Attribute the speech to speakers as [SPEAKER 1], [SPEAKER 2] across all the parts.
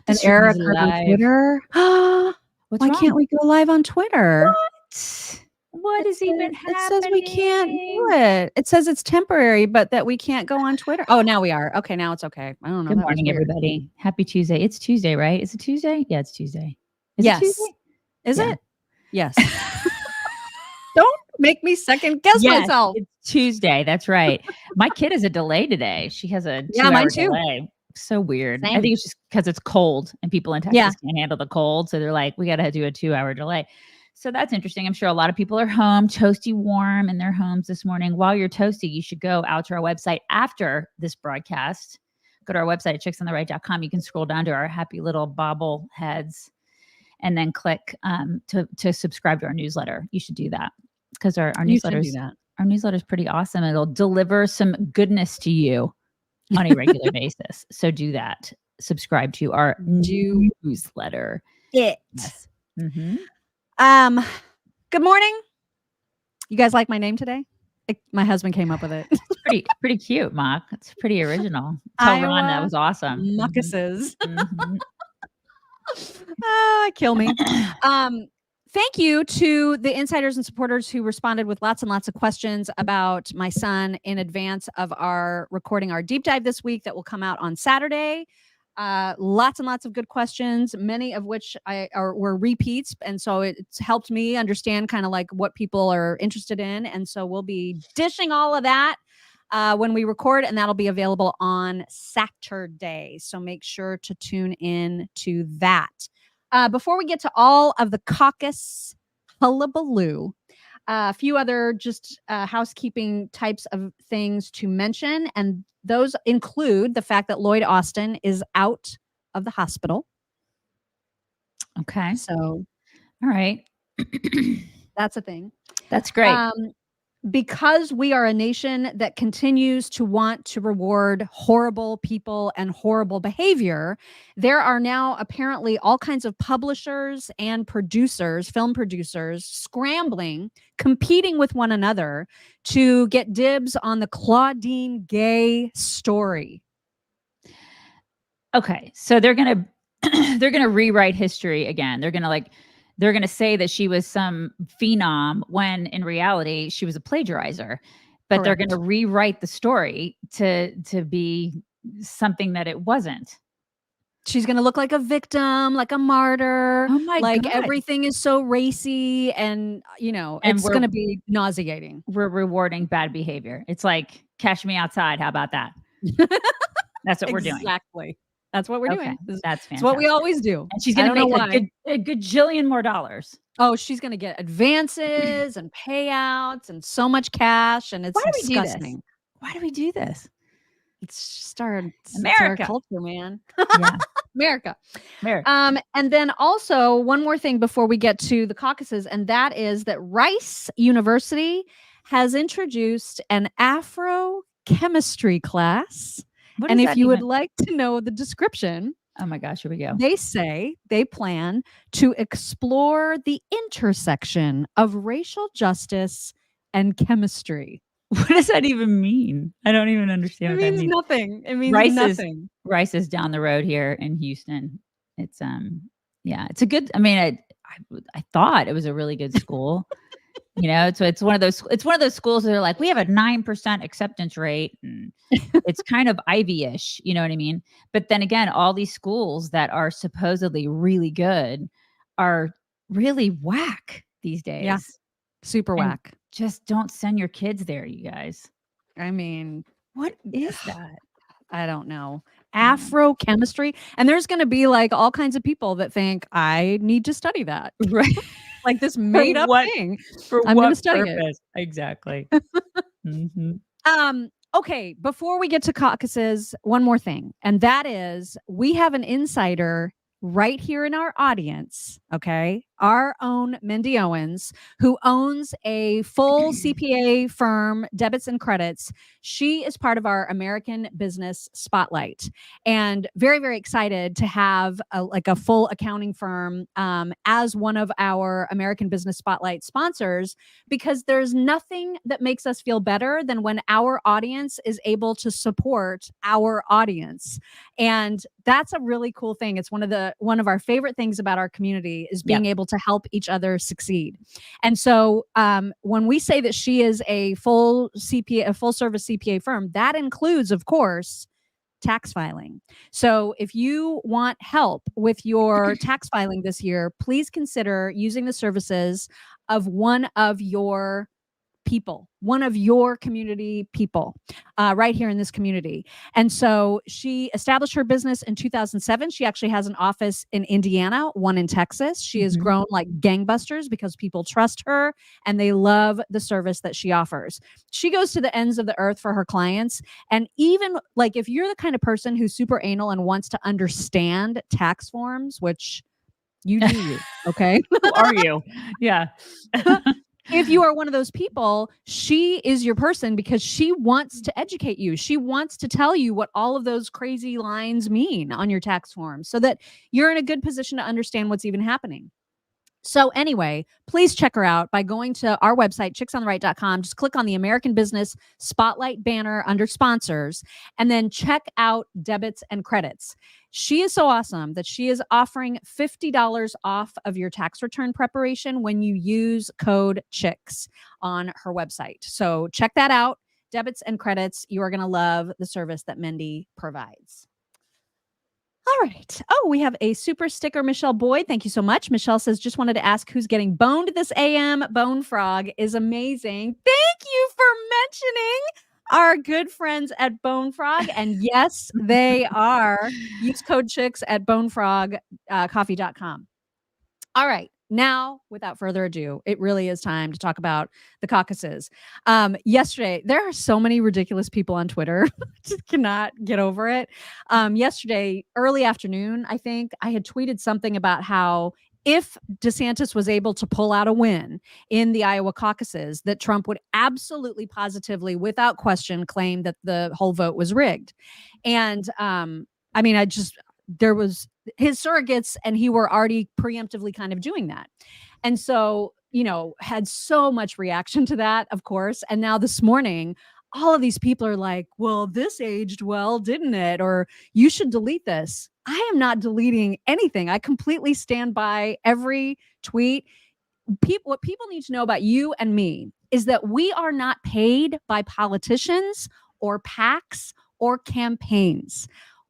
[SPEAKER 1] And Eric on Twitter. Why can't we go live on Twitter?
[SPEAKER 2] What is even happening?
[SPEAKER 1] It says we can't do it. It says it's temporary, but that we can't go on Twitter. Oh, now we are. Okay, now it's okay. I don't know.
[SPEAKER 2] Good morning, everybody. Happy Tuesday. It's Tuesday, right? Is it Tuesday? Yeah, it's Tuesday.
[SPEAKER 1] Yes.
[SPEAKER 2] It Tuesday?
[SPEAKER 1] Is it? Yes. Don't make me second guess myself.
[SPEAKER 2] It's Tuesday. That's right. My kid has a delay today. She has a 2-hour delay. So weird. Same. I think it's just because it's cold and people in Texas can't handle the cold. So they're like, we got to do a 2-hour delay. So that's interesting. I'm sure a lot of people are home, toasty warm in their homes this morning. While you're toasty, you should go out to our website after this broadcast. Go to our website at chicksontheright.com. You can scroll down to our happy little bobble heads and then click to subscribe to our newsletter. You should do that because our newsletter is pretty awesome. It'll deliver some goodness to you on a regular basis. So do that. Subscribe to our newsletter.
[SPEAKER 1] Yes.
[SPEAKER 2] Mm-hmm.
[SPEAKER 1] Good morning. You guys like my name today? My husband came up with it.
[SPEAKER 2] It's pretty cute, Mock. It's pretty original. Tell Ron that was awesome.
[SPEAKER 1] Muckuses.
[SPEAKER 2] Mm-hmm.
[SPEAKER 1] Kill me. Thank you to the insiders and supporters who responded with lots and lots of questions about my son in advance of our recording our deep dive this week that will come out on Saturday. Lots and lots of good questions, many of which were repeats. And so it's helped me understand kind of like what people are interested in. And so we'll be dishing all of that when we record, and that'll be available on Saturday. So make sure to tune in to that. Before we get to all of the caucus hullabaloo, a few other just housekeeping types of things to mention. And those include the fact that Lloyd Austin is out of the hospital.
[SPEAKER 2] Okay.
[SPEAKER 1] So,
[SPEAKER 2] all right.
[SPEAKER 1] That's a thing.
[SPEAKER 2] That's great.
[SPEAKER 1] Because we are a nation that continues to want to reward horrible people and horrible behavior, there are now apparently all kinds of publishers and producers, film producers, scrambling, competing with one another to get dibs on the Claudine Gay story.
[SPEAKER 2] Okay, so they're gonna rewrite history again. They're gonna say that she was some phenom when in reality she was a plagiarizer, but Correct. They're gonna rewrite the story to be something that it wasn't.
[SPEAKER 1] She's gonna look like a victim, like a martyr.
[SPEAKER 2] Oh my
[SPEAKER 1] God.
[SPEAKER 2] Everything
[SPEAKER 1] is so racy, and it's gonna be nauseating.
[SPEAKER 2] We're rewarding bad behavior. It's like cash me outside. How about that? That's what we're doing.
[SPEAKER 1] Exactly. That's what we're doing.
[SPEAKER 2] That's fantastic.
[SPEAKER 1] It's what we always do.
[SPEAKER 2] And she's going to make a gajillion more dollars.
[SPEAKER 1] Oh, she's going to get advances and payouts and so much cash. And it's disgusting.
[SPEAKER 2] Why do we do this?
[SPEAKER 1] It's just our culture, man.
[SPEAKER 2] Yeah.
[SPEAKER 1] America. And then also one more thing before we get to the caucuses, and that is that Rice University has introduced an Afro chemistry class. And if you would like to know the description,
[SPEAKER 2] oh my gosh, here we go.
[SPEAKER 1] They say they plan to explore the intersection of racial justice and chemistry.
[SPEAKER 2] What does that even mean? I don't even understand.
[SPEAKER 1] It means nothing. It means nothing.
[SPEAKER 2] Rice is down the road here in Houston. It's it's a good. I mean, I thought it was a really good school. So it's one of those schools that are like, we have a 9% acceptance rate, and it's kind of Ivy-ish, you know what I mean? But then again, all these schools that are supposedly really good are really whack these days.
[SPEAKER 1] Yeah, super whack.
[SPEAKER 2] Just don't send your kids there, you guys.
[SPEAKER 1] I mean,
[SPEAKER 2] what is that?
[SPEAKER 1] I don't know. Afro chemistry. And there's going to be like all kinds of people that think I need to study that.
[SPEAKER 2] Right.
[SPEAKER 1] Like this made up thing.
[SPEAKER 2] I'm going to study it. Exactly.
[SPEAKER 1] Mm-hmm. Okay. Before we get to caucuses, one more thing. And that is we have an insider right here in our audience, okay, our own Mindy Owens, who owns a full CPA firm, Debits N Credits. She is part of our American Business Spotlight, and very, very excited to have a full accounting firm as one of our American Business Spotlight sponsors, because there's nothing that makes us feel better than when our audience is able to support our audience. And that's a really cool thing. It's one of our favorite things about our community is being able to help each other succeed. And so when we say that she is a full service CPA firm, that includes, of course, tax filing. So if you want help with your tax filing this year, please consider using the services of one of your people, one of your community people right here in this community. And so she established her business in 2007. She actually has an office in Indiana, one in Texas. She has grown like gangbusters because people trust her and they love the service that she offers. She goes to the ends of the earth for her clients. And even like if you're the kind of person who's super anal and wants to understand tax forms, which you do, okay?
[SPEAKER 2] Who are you? Yeah.
[SPEAKER 1] If you are one of those people, she is your person because she wants to educate you. She wants to tell you what all of those crazy lines mean on your tax form so that you're in a good position to understand what's even happening. So anyway, please check her out by going to our website, chicksontheright.com. Just click on the American Business Spotlight banner under sponsors, and then check out Debits N Credits. She is so awesome that she is offering $50 off of your tax return preparation when you use code CHICKS on her website. So check that out. Debits N Credits. You are going to love the service that Mindy provides. All right. Oh, we have a super sticker, Michelle Boyd. Thank you so much. Michelle says, just wanted to ask who's getting boned this AM. Bone Frog is amazing. Thank you for mentioning our good friends at Bone Frog. And yes, they are. Use code CHICKS at bonefrogcoffee.com. All right. Now, without further ado, it really is time to talk about the caucuses. Yesterday, there are so many ridiculous people on Twitter. Just cannot get over it. Yesterday, early afternoon, I think I had tweeted something about how if DeSantis was able to pull out a win in the Iowa caucuses, that Trump would absolutely, positively, without question, claim that the whole vote was rigged. And I mean, there was his surrogates and he were already preemptively kind of doing that. And so, had so much reaction to that, of course. And now this morning, all of these people are like, well, this aged well, didn't it? Or you should delete this. I am not deleting anything. I completely stand by every tweet. What people need to know about you and me is that we are not paid by politicians or PACs or campaigns.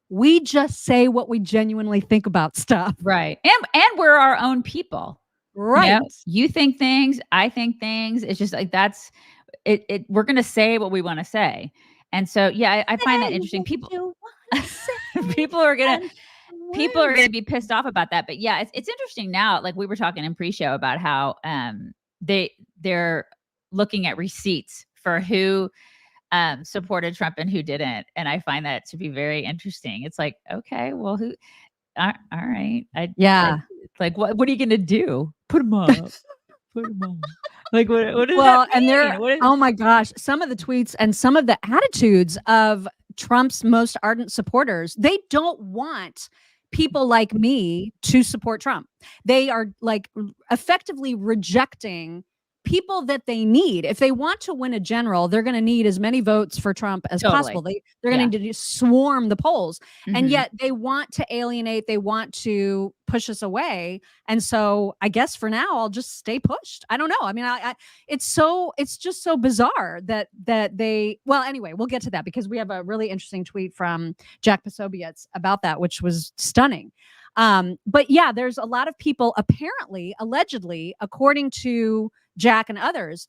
[SPEAKER 1] We just say what we genuinely think about stuff.
[SPEAKER 2] Right. And we're our own people.
[SPEAKER 1] Right.
[SPEAKER 2] You think things, I think things. It's just like that's it. We're going to say what we want to say. And so, yeah, I find that interesting. People are going to be pissed off about that. But yeah, it's interesting now. Like we were talking in pre-show about how they're looking at receipts for who supported Trump and who didn't. And I find that to be very interesting. It's like, okay, well, all right. Like, what are you going to do? Put them up. Put them up. Like, what does that mean?
[SPEAKER 1] And oh my gosh, some of the tweets and some of the attitudes of Trump's most ardent supporters, they don't want people like me to support Trump. They are like effectively rejecting people that they need. If they want to win a general, they're going to need as many votes for Trump as possible. They're going to need to swarm the polls. And yet they want to alienate, they want to push us away. And so I guess for now, I'll just stay pushed. I don't know. I mean, it's just so bizarre that they, well, anyway, we'll get to that because we have a really interesting tweet from Jack Posobiec about that, which was stunning. But yeah, there's a lot of people apparently, allegedly, according to Jack and others,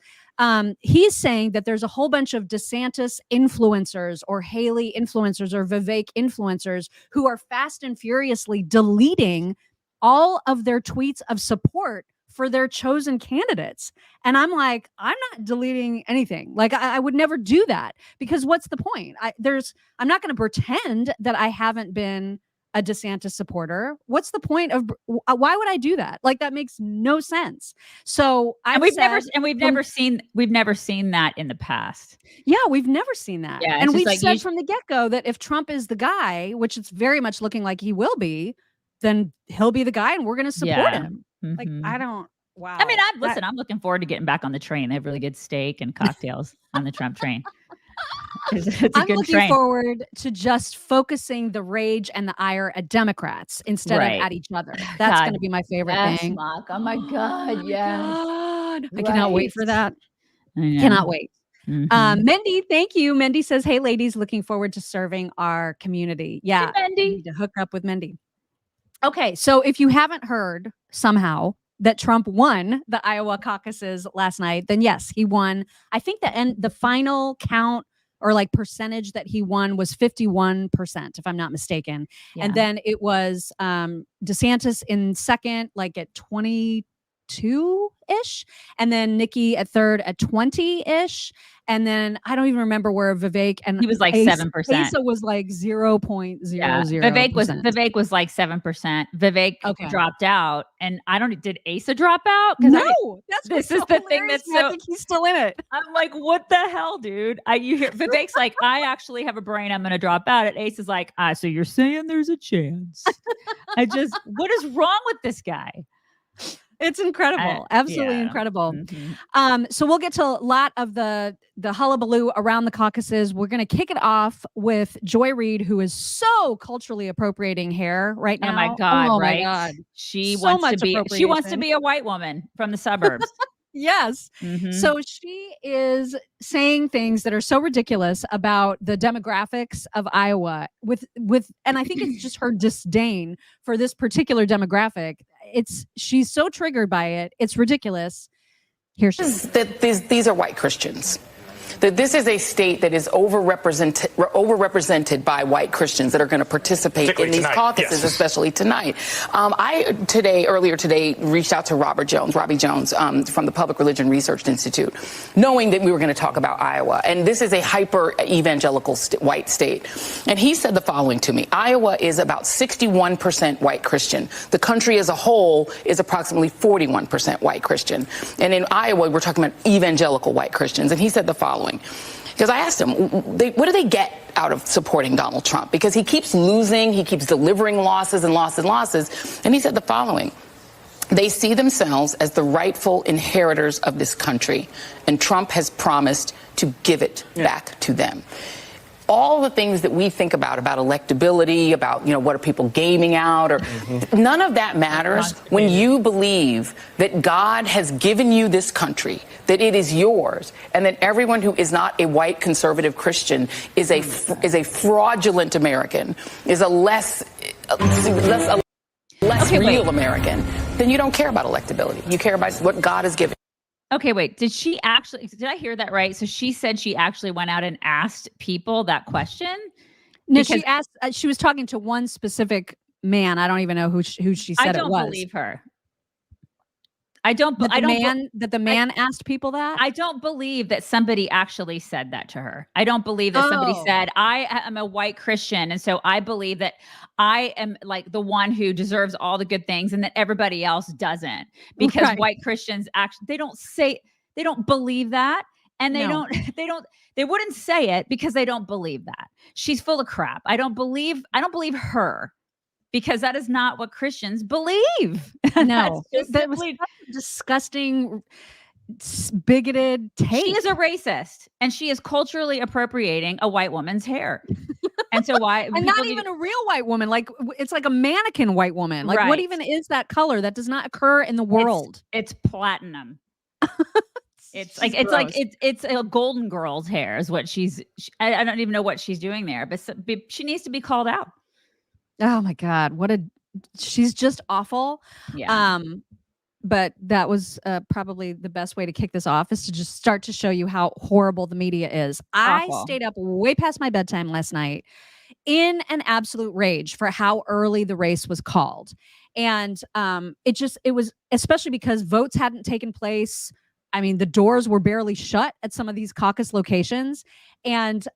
[SPEAKER 1] he's saying that there's a whole bunch of DeSantis influencers or Haley influencers or Vivek influencers who are fast and furiously deleting all of their tweets of support for their chosen candidates. And I'm like, I'm not deleting anything. Like I would never do that because what's the point? I'm not going to pretend that I haven't been a DeSantis supporter. What's the point of why would I do that? Like, that makes no sense. So we've never
[SPEAKER 2] seen that in the past.
[SPEAKER 1] Yeah, we've never seen that.
[SPEAKER 2] Yeah,
[SPEAKER 1] and we've said from the get-go that if Trump is the guy, which it's very much looking like he will be, then he'll be the guy and we're going to support him. Like, I don't. Wow.
[SPEAKER 2] I mean, I'm looking forward to getting back on the train. They have really good steak and cocktails on the Trump train. I'm
[SPEAKER 1] looking forward to just focusing the rage and the ire at Democrats instead of at each other. That's going to be my favorite thing.
[SPEAKER 2] Oh my God. Yes.
[SPEAKER 1] God. I cannot wait for that. Cannot wait. Mindy, thank you. Mindy says, hey, ladies, looking forward to serving our community. Yeah.
[SPEAKER 2] Hey, Mindy.
[SPEAKER 1] Need to hook up with Mindy. Okay. So if you haven't heard somehow that Trump won the Iowa caucuses last night, then yes, he won. I think the final count or like percentage that he won was 51%, if I'm not mistaken. Yeah. And then it was DeSantis in second, like at 22-ish. And then Nikki at third at 20-ish. And then I don't even remember where Vivek and
[SPEAKER 2] he was like 7%.
[SPEAKER 1] Asa was like 0.00.
[SPEAKER 2] Yeah. Vivek was like 7%. Vivek dropped out, and did Asa drop out?
[SPEAKER 1] No,
[SPEAKER 2] this is the thing that's so.
[SPEAKER 1] I think he's still in it.
[SPEAKER 2] I'm like, what the hell, dude? You hear Vivek's like, I actually have a brain. I'm going to drop out. And Asa's like, so you're saying there's a chance? What is wrong with this guy?
[SPEAKER 1] It's incredible. Absolutely incredible. So we'll get to a lot of the hullabaloo around the caucuses. We're going to kick it off with Joy Reid, who is so culturally appropriating hair right now.
[SPEAKER 2] Oh my God.
[SPEAKER 1] Oh
[SPEAKER 2] right.
[SPEAKER 1] My God.
[SPEAKER 2] She wants to be a white woman from the suburbs.
[SPEAKER 1] Yes. So she is saying things that are so ridiculous about the demographics of Iowa and I think it's just her disdain for this particular demographic. She's so triggered by it. It's ridiculous. Here she is.
[SPEAKER 3] These are white Christians. That this is a state that is overrepresented by white Christians that are going to participate in these caucuses, especially tonight. Earlier today, reached out to Robbie Jones, from the Public Religion Research Institute, knowing that we were going to talk about Iowa. And this is a hyper evangelical white state. And he said the following to me: Iowa is about 61% white Christian. The country as a whole is approximately 41% white Christian. And in Iowa, we're talking about evangelical white Christians. And he said the following. Because I asked him, what do they get out of supporting Donald Trump? Because he keeps losing, he keeps delivering losses and losses and losses. And he said the following: they see themselves as the rightful inheritors of this country, and Trump has promised to give it back to them. All the things that we think about electability, about, what are people gaming out, or none of that matters when you believe that God has given you this country, that it is yours, and that everyone who is not a white conservative Christian is a fraudulent American, is a less real American. Then you don't care about electability. You care about what God has given.
[SPEAKER 2] Okay, wait. Did I hear that right? So she said she actually went out and asked people that question?
[SPEAKER 1] No, she asked, she was talking to one specific man. I don't even know who she said it was.
[SPEAKER 2] I don't believe her.
[SPEAKER 1] That the man asked people that?
[SPEAKER 2] I don't believe that somebody actually said that to her. I don't believe that somebody said, I am a white Christian, and so I believe that I am like the one who deserves all the good things and that everybody else doesn't. Because white Christians actually, they don't believe that. And they wouldn't say it because they don't believe that. She's full of crap. I don't believe her. Because that is not what Christians believe.
[SPEAKER 1] No, that was disgusting, bigoted take.
[SPEAKER 2] She is a racist, and she is culturally appropriating a white woman's hair. And so why?
[SPEAKER 1] And not even a real white woman. Like, it's like a mannequin white woman. Like, what even is that color? That does not occur in the world.
[SPEAKER 2] It's platinum. It's a Golden Girl's hair is what I don't even know what she's doing there, but she needs to be called out.
[SPEAKER 1] Oh my God. She's just awful.
[SPEAKER 2] Yeah.
[SPEAKER 1] But that was probably the best way to kick this off, is to just start to show you how horrible the media is. Awful. I stayed up way past my bedtime last night in an absolute rage for how early the race was called. And it was, especially because votes hadn't taken place. I mean, the doors were barely shut at some of these caucus locations. And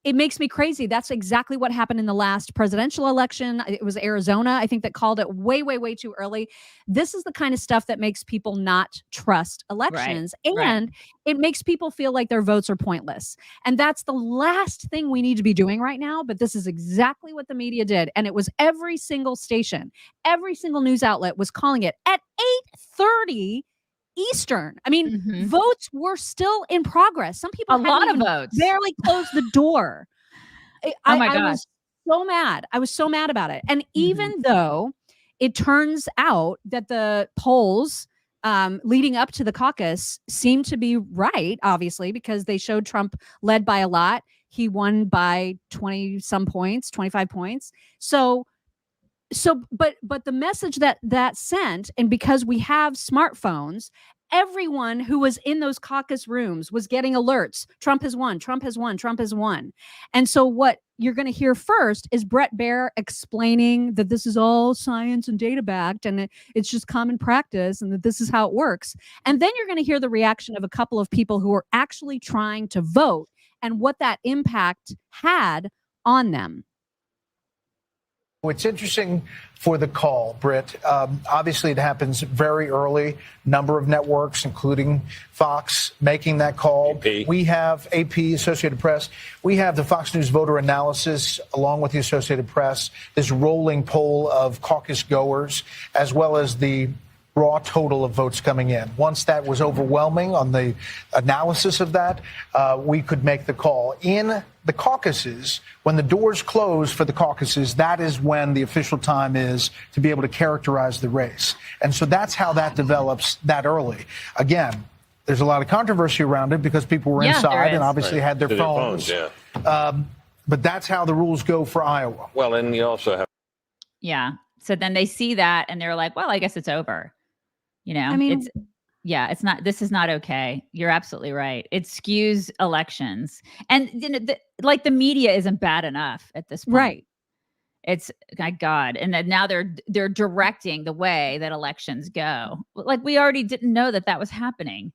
[SPEAKER 1] it makes me crazy. That's exactly what happened in the last presidential election. It was Arizona, I think, that called it way, way, way too early. This is the kind of stuff that makes people not trust elections. And it makes people feel like their votes are pointless. And that's the last thing we need to be doing right now. But this is exactly what the media did. And it was every single station, every single news outlet was calling it at 8:30 Eastern. I mean, votes were still in progress. Some people
[SPEAKER 2] a lot of votes
[SPEAKER 1] barely closed the door.
[SPEAKER 2] Oh my gosh.
[SPEAKER 1] I was so mad. I was so mad about it. And even though it turns out that the polls leading up to the caucus seemed to be right, obviously, because they showed Trump led by a lot. He won by 20 some points, 25 points. But the message that sent, and because we have smartphones, everyone who was in those caucus rooms was getting alerts. Trump has won. Trump has won. Trump has won. And so what you're going to hear first is Bret Baier explaining that this is all science and data backed, and it's just common practice, and that this is how it works. And then you're going to hear the reaction of a couple of people who are actually trying to vote and what that impact had on them.
[SPEAKER 4] It's interesting for the call, Britt. Obviously, it happens very early. Number of networks, including Fox, making that call. AP. We have AP, Associated Press. We have the Fox News voter analysis, along with the Associated Press, this rolling poll of caucus goers, as well as the raw total of votes coming in. Once that was overwhelming on the analysis of that, we could make the call. In the caucuses, when the doors close for the caucuses, that is when the official time is to be able to characterize the race. And so that's how that develops that early. Again, there's a lot of controversy around it because people were inside and obviously had their phones. But that's how the rules go for Iowa.
[SPEAKER 5] Well, and you also have.
[SPEAKER 2] Yeah. So then they see that and they're like, well, I guess it's over. You know,
[SPEAKER 1] I mean,
[SPEAKER 2] it's not, this is not okay. You're absolutely right. It skews elections. And you know, like the media isn't bad enough at this point.
[SPEAKER 1] Right.
[SPEAKER 2] It's, my God. And then now they're directing the way that elections go. Like we already didn't know that was happening.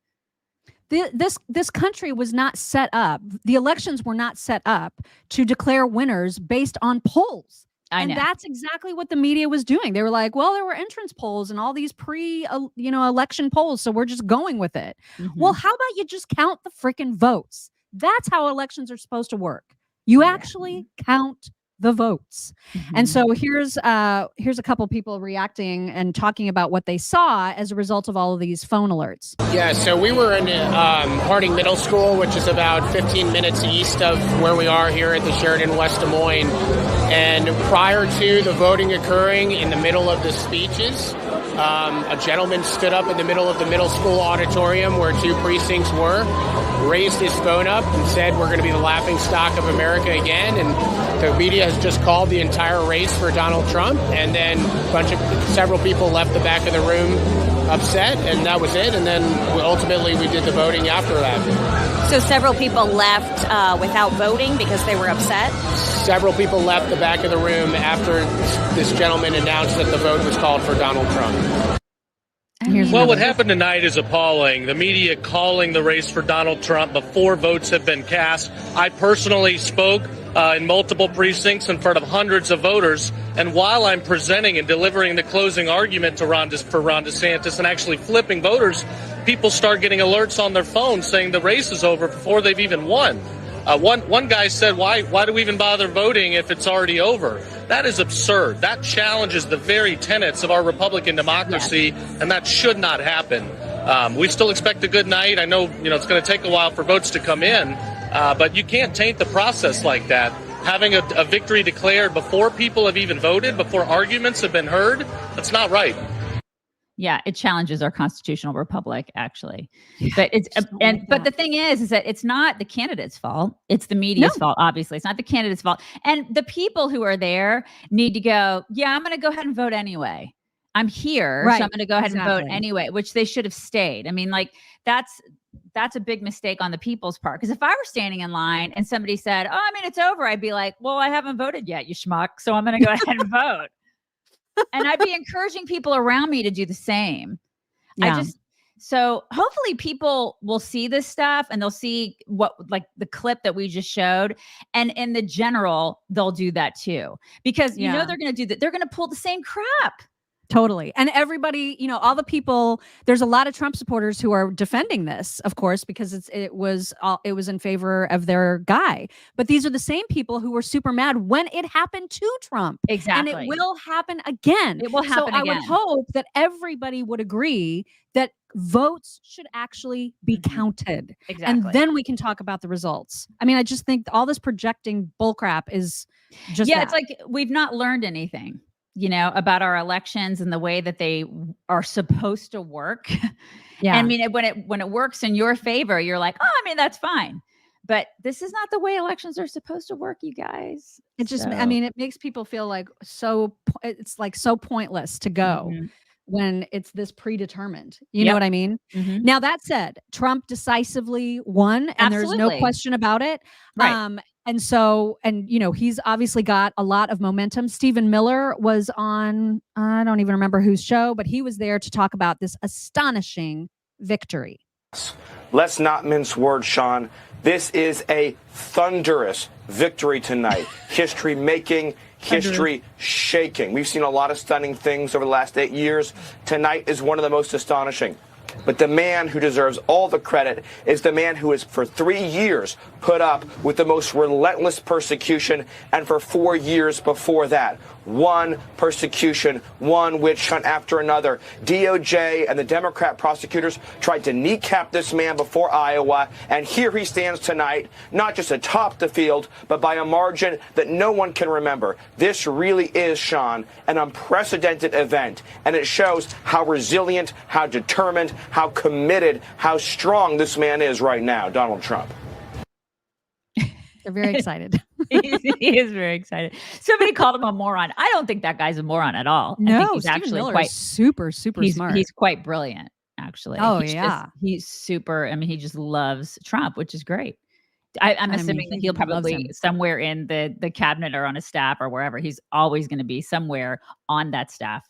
[SPEAKER 1] This country was not set up. The elections were not set up to declare winners based on polls. And that's exactly what the media was doing. They were like, well, there were entrance polls and all these election polls, so we're just going with it. Well, how about you just count the freaking votes? That's how elections are supposed to work. You actually count the votes. And so here's a couple people reacting and talking about what they saw as a result of all of these phone alerts.
[SPEAKER 6] Yeah, so we were in Harding Middle School, which is about 15 minutes east of where we are here at the Sheridan West Des Moines. And prior to the voting occurring, in the middle of the speeches, a gentleman stood up in the middle of the middle school auditorium where two precincts were, raised his phone up and said, we're going to be the laughingstock of America again. And the media has just called the entire race for Donald Trump. And then several people left the back of the room upset, and that was it. And then ultimately we did the voting after that.
[SPEAKER 7] So several people left without voting because they were upset?
[SPEAKER 6] Several people left the back of the room after this gentleman announced that the vote was called for Donald Trump.
[SPEAKER 8] Well, what happened tonight is appalling. The media calling the race for Donald Trump before votes have been cast. I personally spoke in multiple precincts in front of hundreds of voters. And while I'm presenting and delivering the closing argument for Ron DeSantis and actually flipping voters, people start getting alerts on their phones saying the race is over before they've even won. One guy said, why do we even bother voting if it's already over? That is absurd. That challenges the very tenets of our Republican democracy, and that should not happen. We still expect a good night. I know, it's going to take a while for votes to come in, but you can't taint the process like that. Having a victory declared before people have even voted, before arguments have been heard, that's not right.
[SPEAKER 2] Yeah, it challenges our constitutional republic, actually. But but the thing is that it's not the candidate's fault. It's the media's fault. Obviously, it's not the candidate's fault. And the people who are there need to go, yeah, I'm going to go ahead and vote anyway. I'm here, so I'm going to go ahead and vote anyway, which they should have stayed. I mean, like that's a big mistake on the people's part. Because if I were standing in line and somebody said, oh, I mean, it's over, I'd be like, well, I haven't voted yet, you schmuck. So I'm going to go ahead and vote. And I'd be encouraging people around me to do the same.
[SPEAKER 1] Yeah.
[SPEAKER 2] So hopefully people will see this stuff and they'll see what, like the clip that we just showed. And in the general, they'll do that too, because you know, they're going to do that. They're going to pull the same crap.
[SPEAKER 1] Totally. And everybody, you know, all the people, there's a lot of Trump supporters who are defending this, of course, because it was in favor of their guy. But these are the same people who were super mad when it happened to Trump.
[SPEAKER 2] Exactly.
[SPEAKER 1] And it will happen again.
[SPEAKER 2] It will happen again.
[SPEAKER 1] I would hope that everybody would agree that votes should actually be counted.
[SPEAKER 2] Exactly.
[SPEAKER 1] And then we can talk about the results. I mean, I just think all this projecting bullcrap is just
[SPEAKER 2] it's like we've not learned anything, you know, about our elections and the way that they are supposed to work. Yeah. I mean, when it works in your favor, you're like, oh, I mean, that's fine. But this is not the way elections are supposed to work, you guys.
[SPEAKER 1] It just, I mean, it makes people feel like it's like so pointless to go when it's this predetermined. You know what I mean? Now, that said, Trump decisively won, and there's no question about it.
[SPEAKER 2] Right.
[SPEAKER 1] And so, and you know, he's obviously got a lot of momentum. Stephen Miller was on, I don't even remember whose show, but he was there to talk about this astonishing victory.
[SPEAKER 5] Let's not mince words, Sean. This is a thunderous victory tonight. History making, history shaking. We've seen a lot of stunning things over the last 8 years. Tonight is one of the most astonishing. But the man who deserves all the credit is the man who has for 3 years put up with the most relentless persecution, and for 4 years before that, one persecution, one witch hunt after another. DOJ and the Democrat prosecutors tried to kneecap this man before Iowa, and here he stands tonight, not just atop the field, but by a margin that no one can remember. This really is, Sean, an unprecedented event, and it shows how resilient, how determined, how committed, how strong this man is right now, Donald Trump.
[SPEAKER 1] They're very excited.
[SPEAKER 2] He is very excited. Somebody called him a moron. I don't think that guy's a moron at all.
[SPEAKER 1] No,
[SPEAKER 2] I think he's
[SPEAKER 1] Stephen
[SPEAKER 2] actually
[SPEAKER 1] Miller
[SPEAKER 2] quite
[SPEAKER 1] is super smart.
[SPEAKER 2] He's quite brilliant, actually.
[SPEAKER 1] Oh,
[SPEAKER 2] He's super. I mean, he just loves Trump, which is great. I'm assuming that he'll probably somewhere in the cabinet or on his staff or wherever. He's always going to be somewhere on that staff.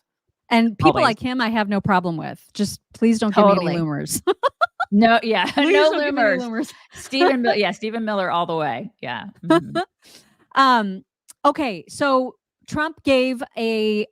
[SPEAKER 1] And people like him, I have no problem with. Just please don't give me any loomers.
[SPEAKER 2] No, yeah, no loomers. Stephen Miller all the way. Yeah.
[SPEAKER 1] Okay, so Trump gave a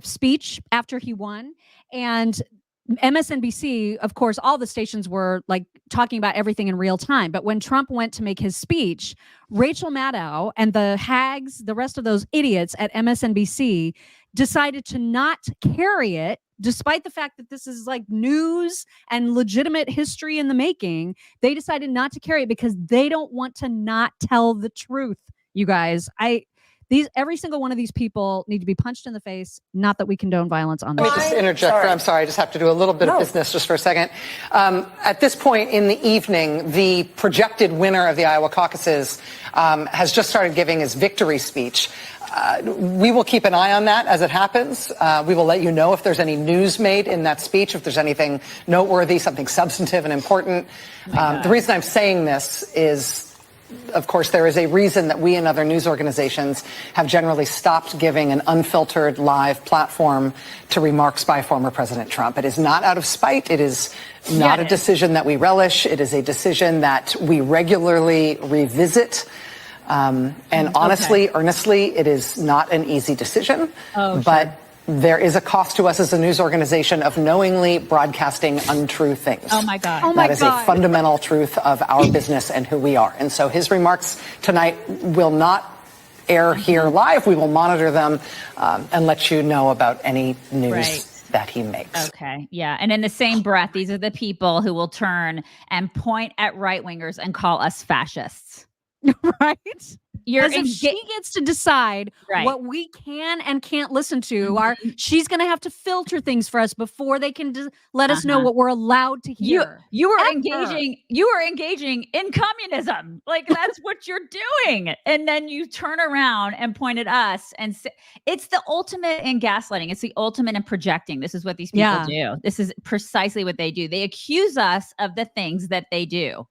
[SPEAKER 1] speech after he won, and MSNBC, of course, all the stations were like talking about everything in real time. But when Trump went to make his speech, Rachel Maddow and the Hags, the rest of those idiots at MSNBC, decided to not carry it, despite the fact that this is like news and legitimate history in the making. They decided not to carry it because they don't want to not tell the truth. You guys, every single one of these people need to be punched in the face. Not that we condone violence on this.
[SPEAKER 9] Let me just interject. I'm sorry. I just have to do a little bit of business just for a second. At this point in the evening, the projected winner of the Iowa caucuses has just started giving his victory speech. We will keep an eye on that as it happens. We will let you know if there's any news made in that speech, if there's anything noteworthy, something substantive and important. The reason I'm saying this is, of course, there is a reason that we and other news organizations have generally stopped giving an unfiltered live platform to remarks by former President Trump. It is not out of spite. It is not a decision that we relish. It is a decision that we regularly revisit. And honestly, earnestly, it is not an easy decision. But there is a cost to us as a news organization of knowingly broadcasting untrue things.
[SPEAKER 2] Oh, my God.
[SPEAKER 9] That is a fundamental truth of our business and who we are. And so his remarks tonight will not air here live. We will monitor them and let you know about any news that he makes.
[SPEAKER 2] Okay. Yeah. And in the same breath, these are the people who will turn and point at right-wingers and call us fascists.
[SPEAKER 1] Right? She gets to decide what we can and can't listen to. She's going to have to filter things for us before they can let us know what we're allowed to hear.
[SPEAKER 2] You are engaging in communism. Like, that's what you're doing. And then you turn around and point at us and say, it's the ultimate in gaslighting. It's the ultimate in projecting. This is what these people do. This is precisely what they do. They accuse us of the things that they do.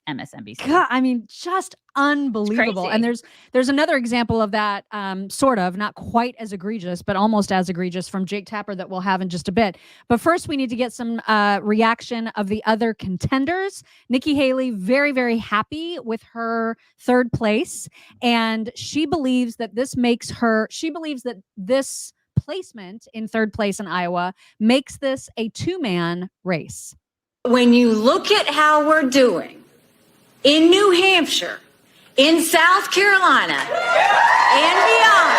[SPEAKER 2] MSNBC.
[SPEAKER 1] God, I mean, just unbelievable. And there's another example of that, sort of, not quite as egregious, but almost as egregious, from Jake Tapper that we'll have in just a bit. But first, we need to get some reaction of the other contenders. Nikki Haley, very, very happy with her third place. And she believes that this placement in third place in Iowa makes this a two-man race.
[SPEAKER 10] When you look at how we're doing in New Hampshire, in South Carolina, and beyond,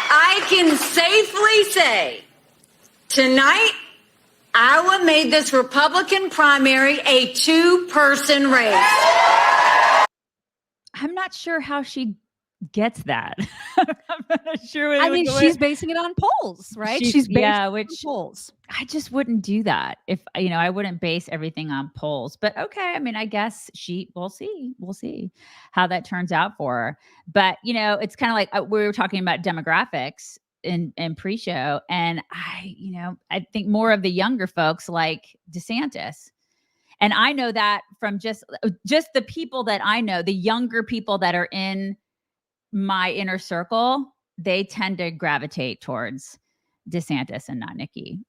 [SPEAKER 10] I can safely say tonight, Iowa made this Republican primary a two-person race.
[SPEAKER 2] I'm not sure how she gets that. I'm not sure.
[SPEAKER 1] I mean, she's basing it on polls, right? She's basing it on polls.
[SPEAKER 2] I just wouldn't do that. If, I wouldn't base everything on polls. But okay, I mean, I guess we'll see. We'll see how that turns out for her. But, it's kind of like we were talking about demographics in pre-show. And I think more of the younger folks like DeSantis. And I know that from just the people that I know, the younger people that are in my inner circle, they tend to gravitate towards DeSantis and not Nikki.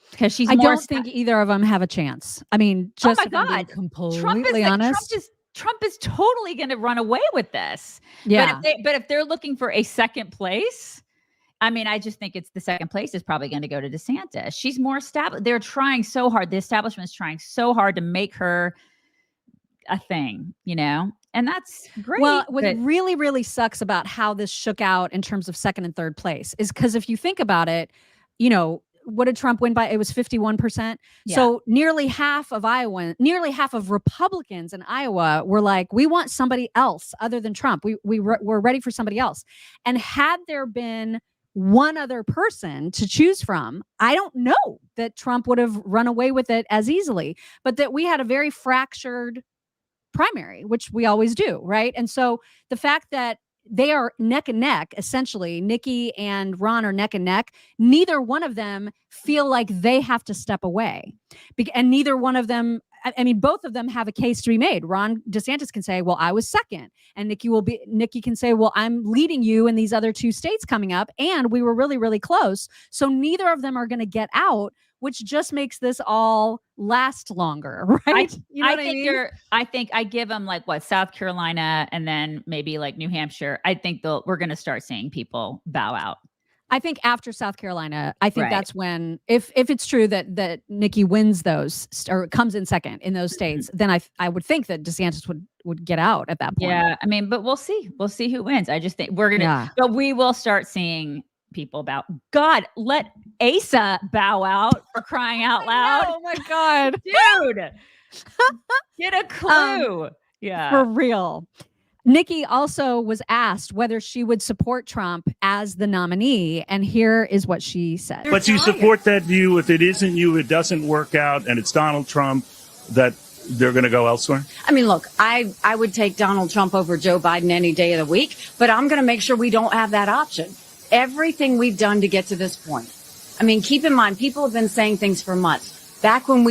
[SPEAKER 2] Because she's
[SPEAKER 1] I don't think either of them have a chance. I mean, just
[SPEAKER 2] oh my God,
[SPEAKER 1] completely honest.
[SPEAKER 2] Trump is totally going to run away with this.
[SPEAKER 1] Yeah.
[SPEAKER 2] But if they're looking for a second place, I mean, I just think it's the second place is probably going to go to DeSantis. She's more established. They're trying so hard. The establishment is trying so hard to make her a thing, and that's great.
[SPEAKER 1] Well, what really, really sucks about how this shook out in terms of second and third place is because if you think about it, what did Trump win by? It was 51%. Yeah. So nearly half of Republicans in Iowa were like, we want somebody else other than Trump. We're ready for somebody else. And had there been one other person to choose from, I don't know that Trump would have run away with it as easily, but that we had a very fractured primary, which we always do, right? And so the fact that they are neck and neck, essentially, Nikki and Ron are neck and neck, neither one of them feel like they have to step away. And neither one of them, I mean, both of them have a case to be made. Ron DeSantis can say, well, I was second. And Nikki can say, well, I'm leading you in these other two states coming up. And we were really, really close. So neither of them are going to get out, which just makes this all last longer, right?
[SPEAKER 2] I think I give them South Carolina and then maybe New Hampshire. I think we're going to start seeing people bow out.
[SPEAKER 1] I think after South Carolina, I think that's when, if it's true that Nikki wins those or comes in second in those states, then I would think that DeSantis would get out at that point.
[SPEAKER 2] Yeah, I mean, but we'll see. We'll see who wins. I just think but we will start seeing people bow. God, let Asa bow out, for crying out loud.
[SPEAKER 1] Oh my God,
[SPEAKER 2] dude, get a clue. Yeah,
[SPEAKER 1] for real. Nikki also was asked whether she would support Trump as the nominee, and here is what she said.
[SPEAKER 11] But you support that view if it isn't you, it doesn't work out, and it's Donald Trump, that they're going to go elsewhere?
[SPEAKER 10] I mean, look, I would take Donald Trump over Joe Biden any day of the week, but I'm going to make sure we don't have that option. Everything we've done to get to this point. I mean, keep in mind, people have been saying things for months. Back when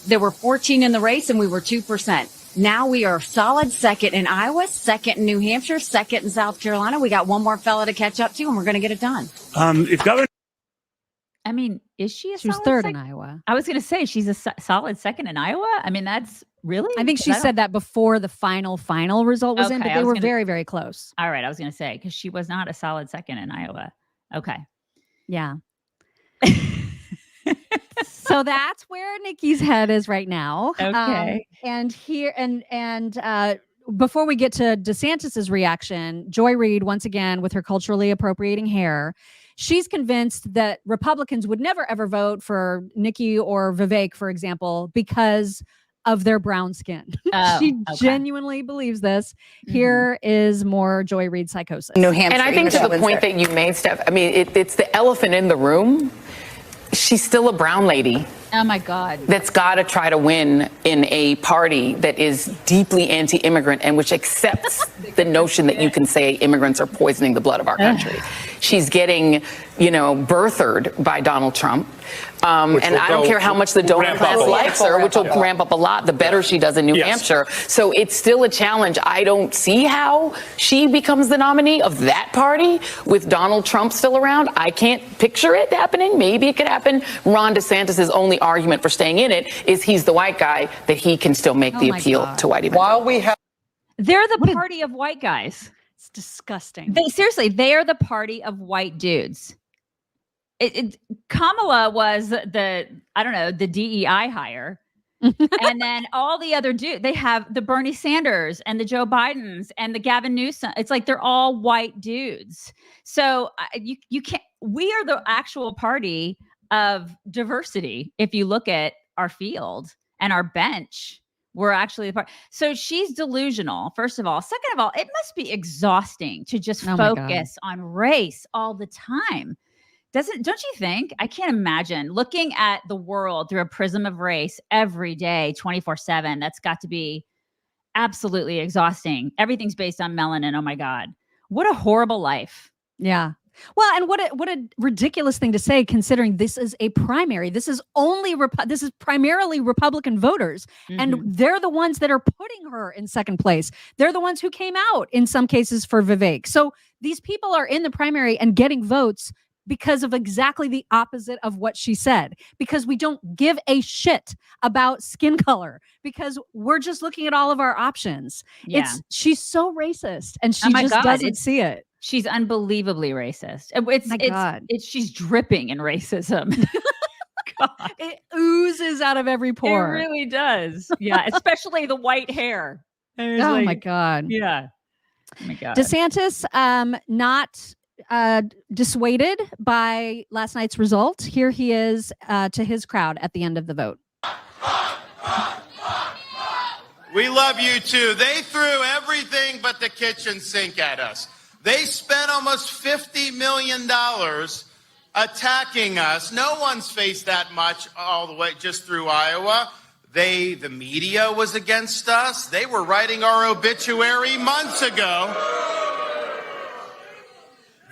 [SPEAKER 10] there were 14 in the race and we were 2%. Now we are solid second in Iowa, second in New Hampshire, second in South Carolina. We got one more fella to catch up to, and we're going to get it done.
[SPEAKER 2] I mean, is she
[SPEAKER 1] She was third in Iowa.
[SPEAKER 2] I was going to say she's a solid second in Iowa. I mean, that's really.
[SPEAKER 1] I think she said that before the final result was in, but they were very, very close.
[SPEAKER 2] All right, I was going to say because she was not a solid second in Iowa. Okay.
[SPEAKER 1] Yeah. So that's where Nikki's head is right now.
[SPEAKER 2] Okay.
[SPEAKER 1] Before we get to DeSantis's reaction, Joy Reid, once again, with her culturally appropriating hair, she's convinced that Republicans would never, ever vote for Nikki or Vivek, for example, because of their brown skin. She genuinely believes this. Mm-hmm. Here is more Joy Reid psychosis.
[SPEAKER 3] New Hampshire, and I think to the point that you made, Steph, I mean, it's the elephant in the room. She's still a brown lady
[SPEAKER 2] Oh my God.
[SPEAKER 3] That's got to try to win in a party that is deeply anti-immigrant and which accepts the notion that you can say immigrants are poisoning the blood of our country. She's getting, birthered by Donald Trump. And I don't care how much the donor class likes her, which will ramp up a lot the better she does in New Hampshire. So it's still a challenge. I don't see how she becomes the nominee of that party with Donald Trump still around. I can't picture it happening. Maybe it could happen. Ron DeSantis' only argument for staying in it is he's the white guy, that he can still make the appeal to white evangelists.
[SPEAKER 9] While we have,
[SPEAKER 2] they're the party of white guys.
[SPEAKER 1] It's disgusting.
[SPEAKER 2] They are the party of white dudes. Kamala was the DEI hire. And then all the other dudes, they have the Bernie Sanders and the Joe Bidens and the Gavin Newsom. It's like they're all white dudes. So you can't, we are the actual party of diversity. If you look at our field and our bench, we're actually the part. So she's delusional, first of all. Second of all, it must be exhausting to just focus on race all the time. Don't you think? I can't imagine looking at the world through a prism of race every day, 24/7. That's got to be absolutely exhausting. Everything's based on melanin. Oh my God. What a horrible life.
[SPEAKER 1] Yeah. Well, and what a ridiculous thing to say, considering this is a primary. This is primarily Republican voters, and they're the ones that are putting her in second place. They're the ones who came out in some cases for Vivek. So these people are in the primary and getting votes because of exactly the opposite of what she said, because we don't give a shit about skin color, because we're just looking at all of our options.
[SPEAKER 2] Yeah.
[SPEAKER 1] She's so racist, and she just doesn't see it.
[SPEAKER 2] She's unbelievably racist. She's dripping in racism. God.
[SPEAKER 1] It oozes out of every pore.
[SPEAKER 2] It really does. Yeah, especially the white hair.
[SPEAKER 1] Oh my God.
[SPEAKER 2] Yeah. Oh my God.
[SPEAKER 1] DeSantis, not dissuaded by last night's result. Here he is to his crowd at the end of the vote.
[SPEAKER 12] We love you too. They threw everything but the kitchen sink at us. They spent almost $50 million attacking us. No one's faced that much all the way just through Iowa. The media was against us. They were writing our obituary months ago.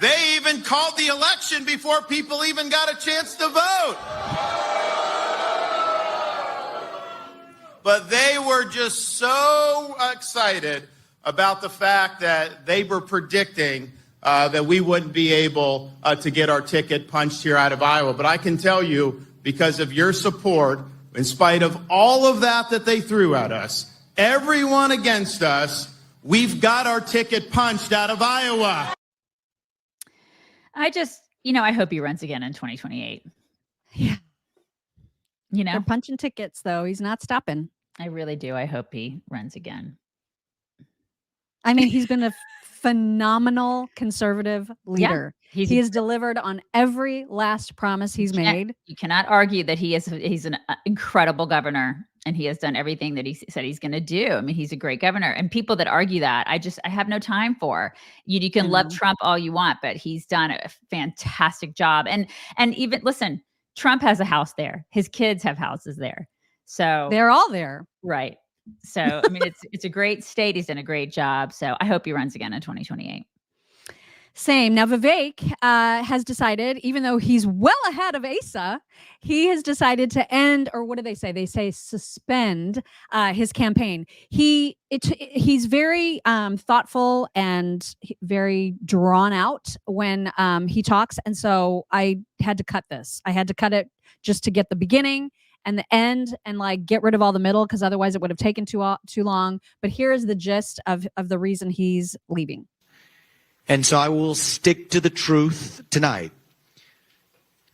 [SPEAKER 12] They even called the election before people even got a chance to vote. But they were just so excited about the fact that they were predicting that we wouldn't be able to get our ticket punched here out of Iowa. But I can tell you, because of your support, in spite of all of that they threw at us, everyone against us, we've got our ticket punched out of Iowa.
[SPEAKER 2] I hope he runs again in 2028.
[SPEAKER 1] Yeah. They're punching tickets, though. He's not stopping.
[SPEAKER 2] I really do. I hope he runs again.
[SPEAKER 1] I mean, he's been a phenomenal conservative leader. Yeah, he has delivered on every last promise he's made.
[SPEAKER 2] You cannot argue that he's an incredible governor, and he has done everything that he said he's going to do. I mean, he's a great governor, and people that argue that, I have no time for. You can love Trump all you want, but he's done a fantastic job. And even, listen, Trump has a house there. His kids have houses there. So
[SPEAKER 1] they're all there.
[SPEAKER 2] Right. So, I mean, it's a great state. He's done a great job. So I hope he runs again in 2028.
[SPEAKER 1] Same. Now, Vivek has decided, even though he's well ahead of Asa, he has decided to end, or what do they say? They say suspend his campaign. He's very thoughtful and very drawn out when he talks. And so I had to cut this. I had to cut it just to get the beginning and the end and get rid of all the middle, because otherwise it would have taken too long. But here is the gist of the reason he's leaving.
[SPEAKER 13] And so I will stick to the truth tonight.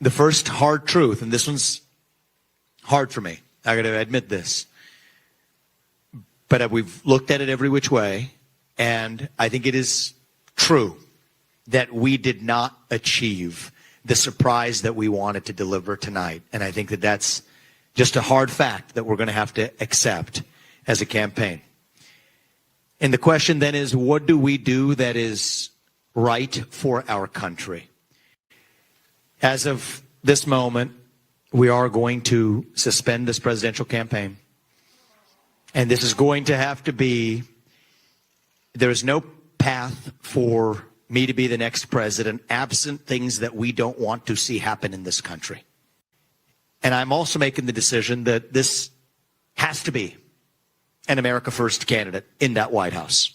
[SPEAKER 13] The first hard truth, and this one's hard for me. I got to admit this. But we've looked at it every which way, and I think it is true that we did not achieve the surprise that we wanted to deliver tonight. And I think that that's just a hard fact that we're going to have to accept as a campaign. And the question then is, what do we do that is right for our country? As of this moment, we are going to suspend this presidential campaign. And this is going to have to be, there's no path for me to be the next president absent things that we don't want to see happen in this country. And I'm also making the decision that this has to be an America First candidate in that White House.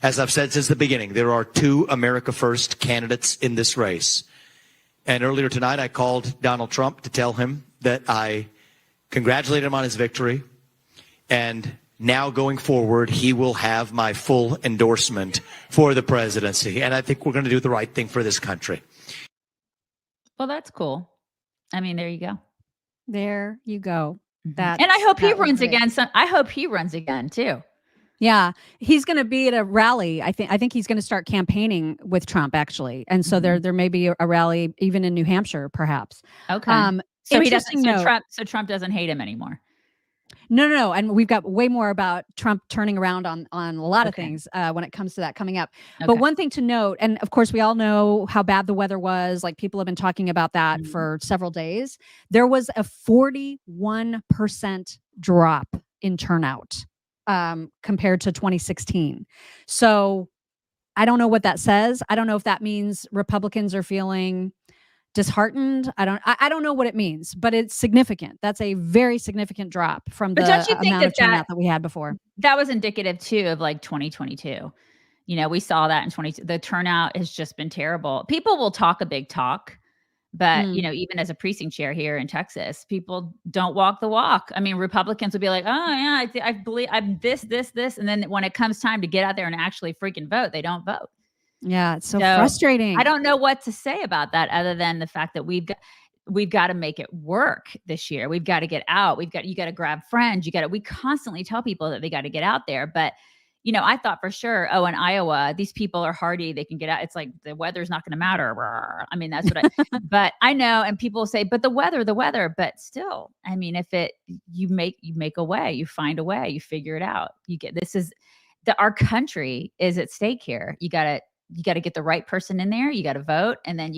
[SPEAKER 13] As I've said since the beginning, there are 2 America First candidates in this race. And earlier tonight, I called Donald Trump to tell him that I congratulated him on his victory. And now going forward, he will have my full endorsement for the presidency. And I think we're going to do the right thing for this country.
[SPEAKER 2] Well, that's cool. I mean, there you go.
[SPEAKER 1] There you go.
[SPEAKER 2] And I hope he runs again. I hope he runs again too.
[SPEAKER 1] Yeah, he's going to be at a rally. I think he's going to start campaigning with Trump actually, and so there may be a rally even in New Hampshire, perhaps.
[SPEAKER 2] Okay. So he doesn't. So Trump doesn't hate him anymore.
[SPEAKER 1] No, and we've got way more about Trump turning around on a lot of things when it comes to that coming up. But one thing to note, and of course we all know how bad the weather was. Like people have been talking about that for several days. There was a 41% drop in turnout compared to 2016. So I don't know what that says. I don't know if that means Republicans are feeling disheartened. I don't know what it means, but it's significant. That's a very significant drop from the amount of turnout that we had before.
[SPEAKER 2] That was indicative too of like 2022. You know, we saw that in 2022. The turnout has just been terrible. People will talk a big talk, but you know, even as a precinct chair here in Texas, people don't walk the walk. I mean, Republicans will be like, "Oh yeah, I believe I'm this," and then when it comes time to get out there and actually freaking vote, they don't vote.
[SPEAKER 1] Yeah, it's so frustrating.
[SPEAKER 2] I don't know what to say about that other than the fact that we've got to make it work this year. We've got to get out. You got to grab friends. We constantly tell people that they got to get out there. But, you know, I thought for sure, in Iowa, these people are hardy. They can get out. It's like the weather's not going to matter. I mean, that's what but I know. And people say, but the weather, but still, I mean, you make a way, you find a way, you figure it out. Our country is at stake here. You got to get the right person in there. You got to vote. And then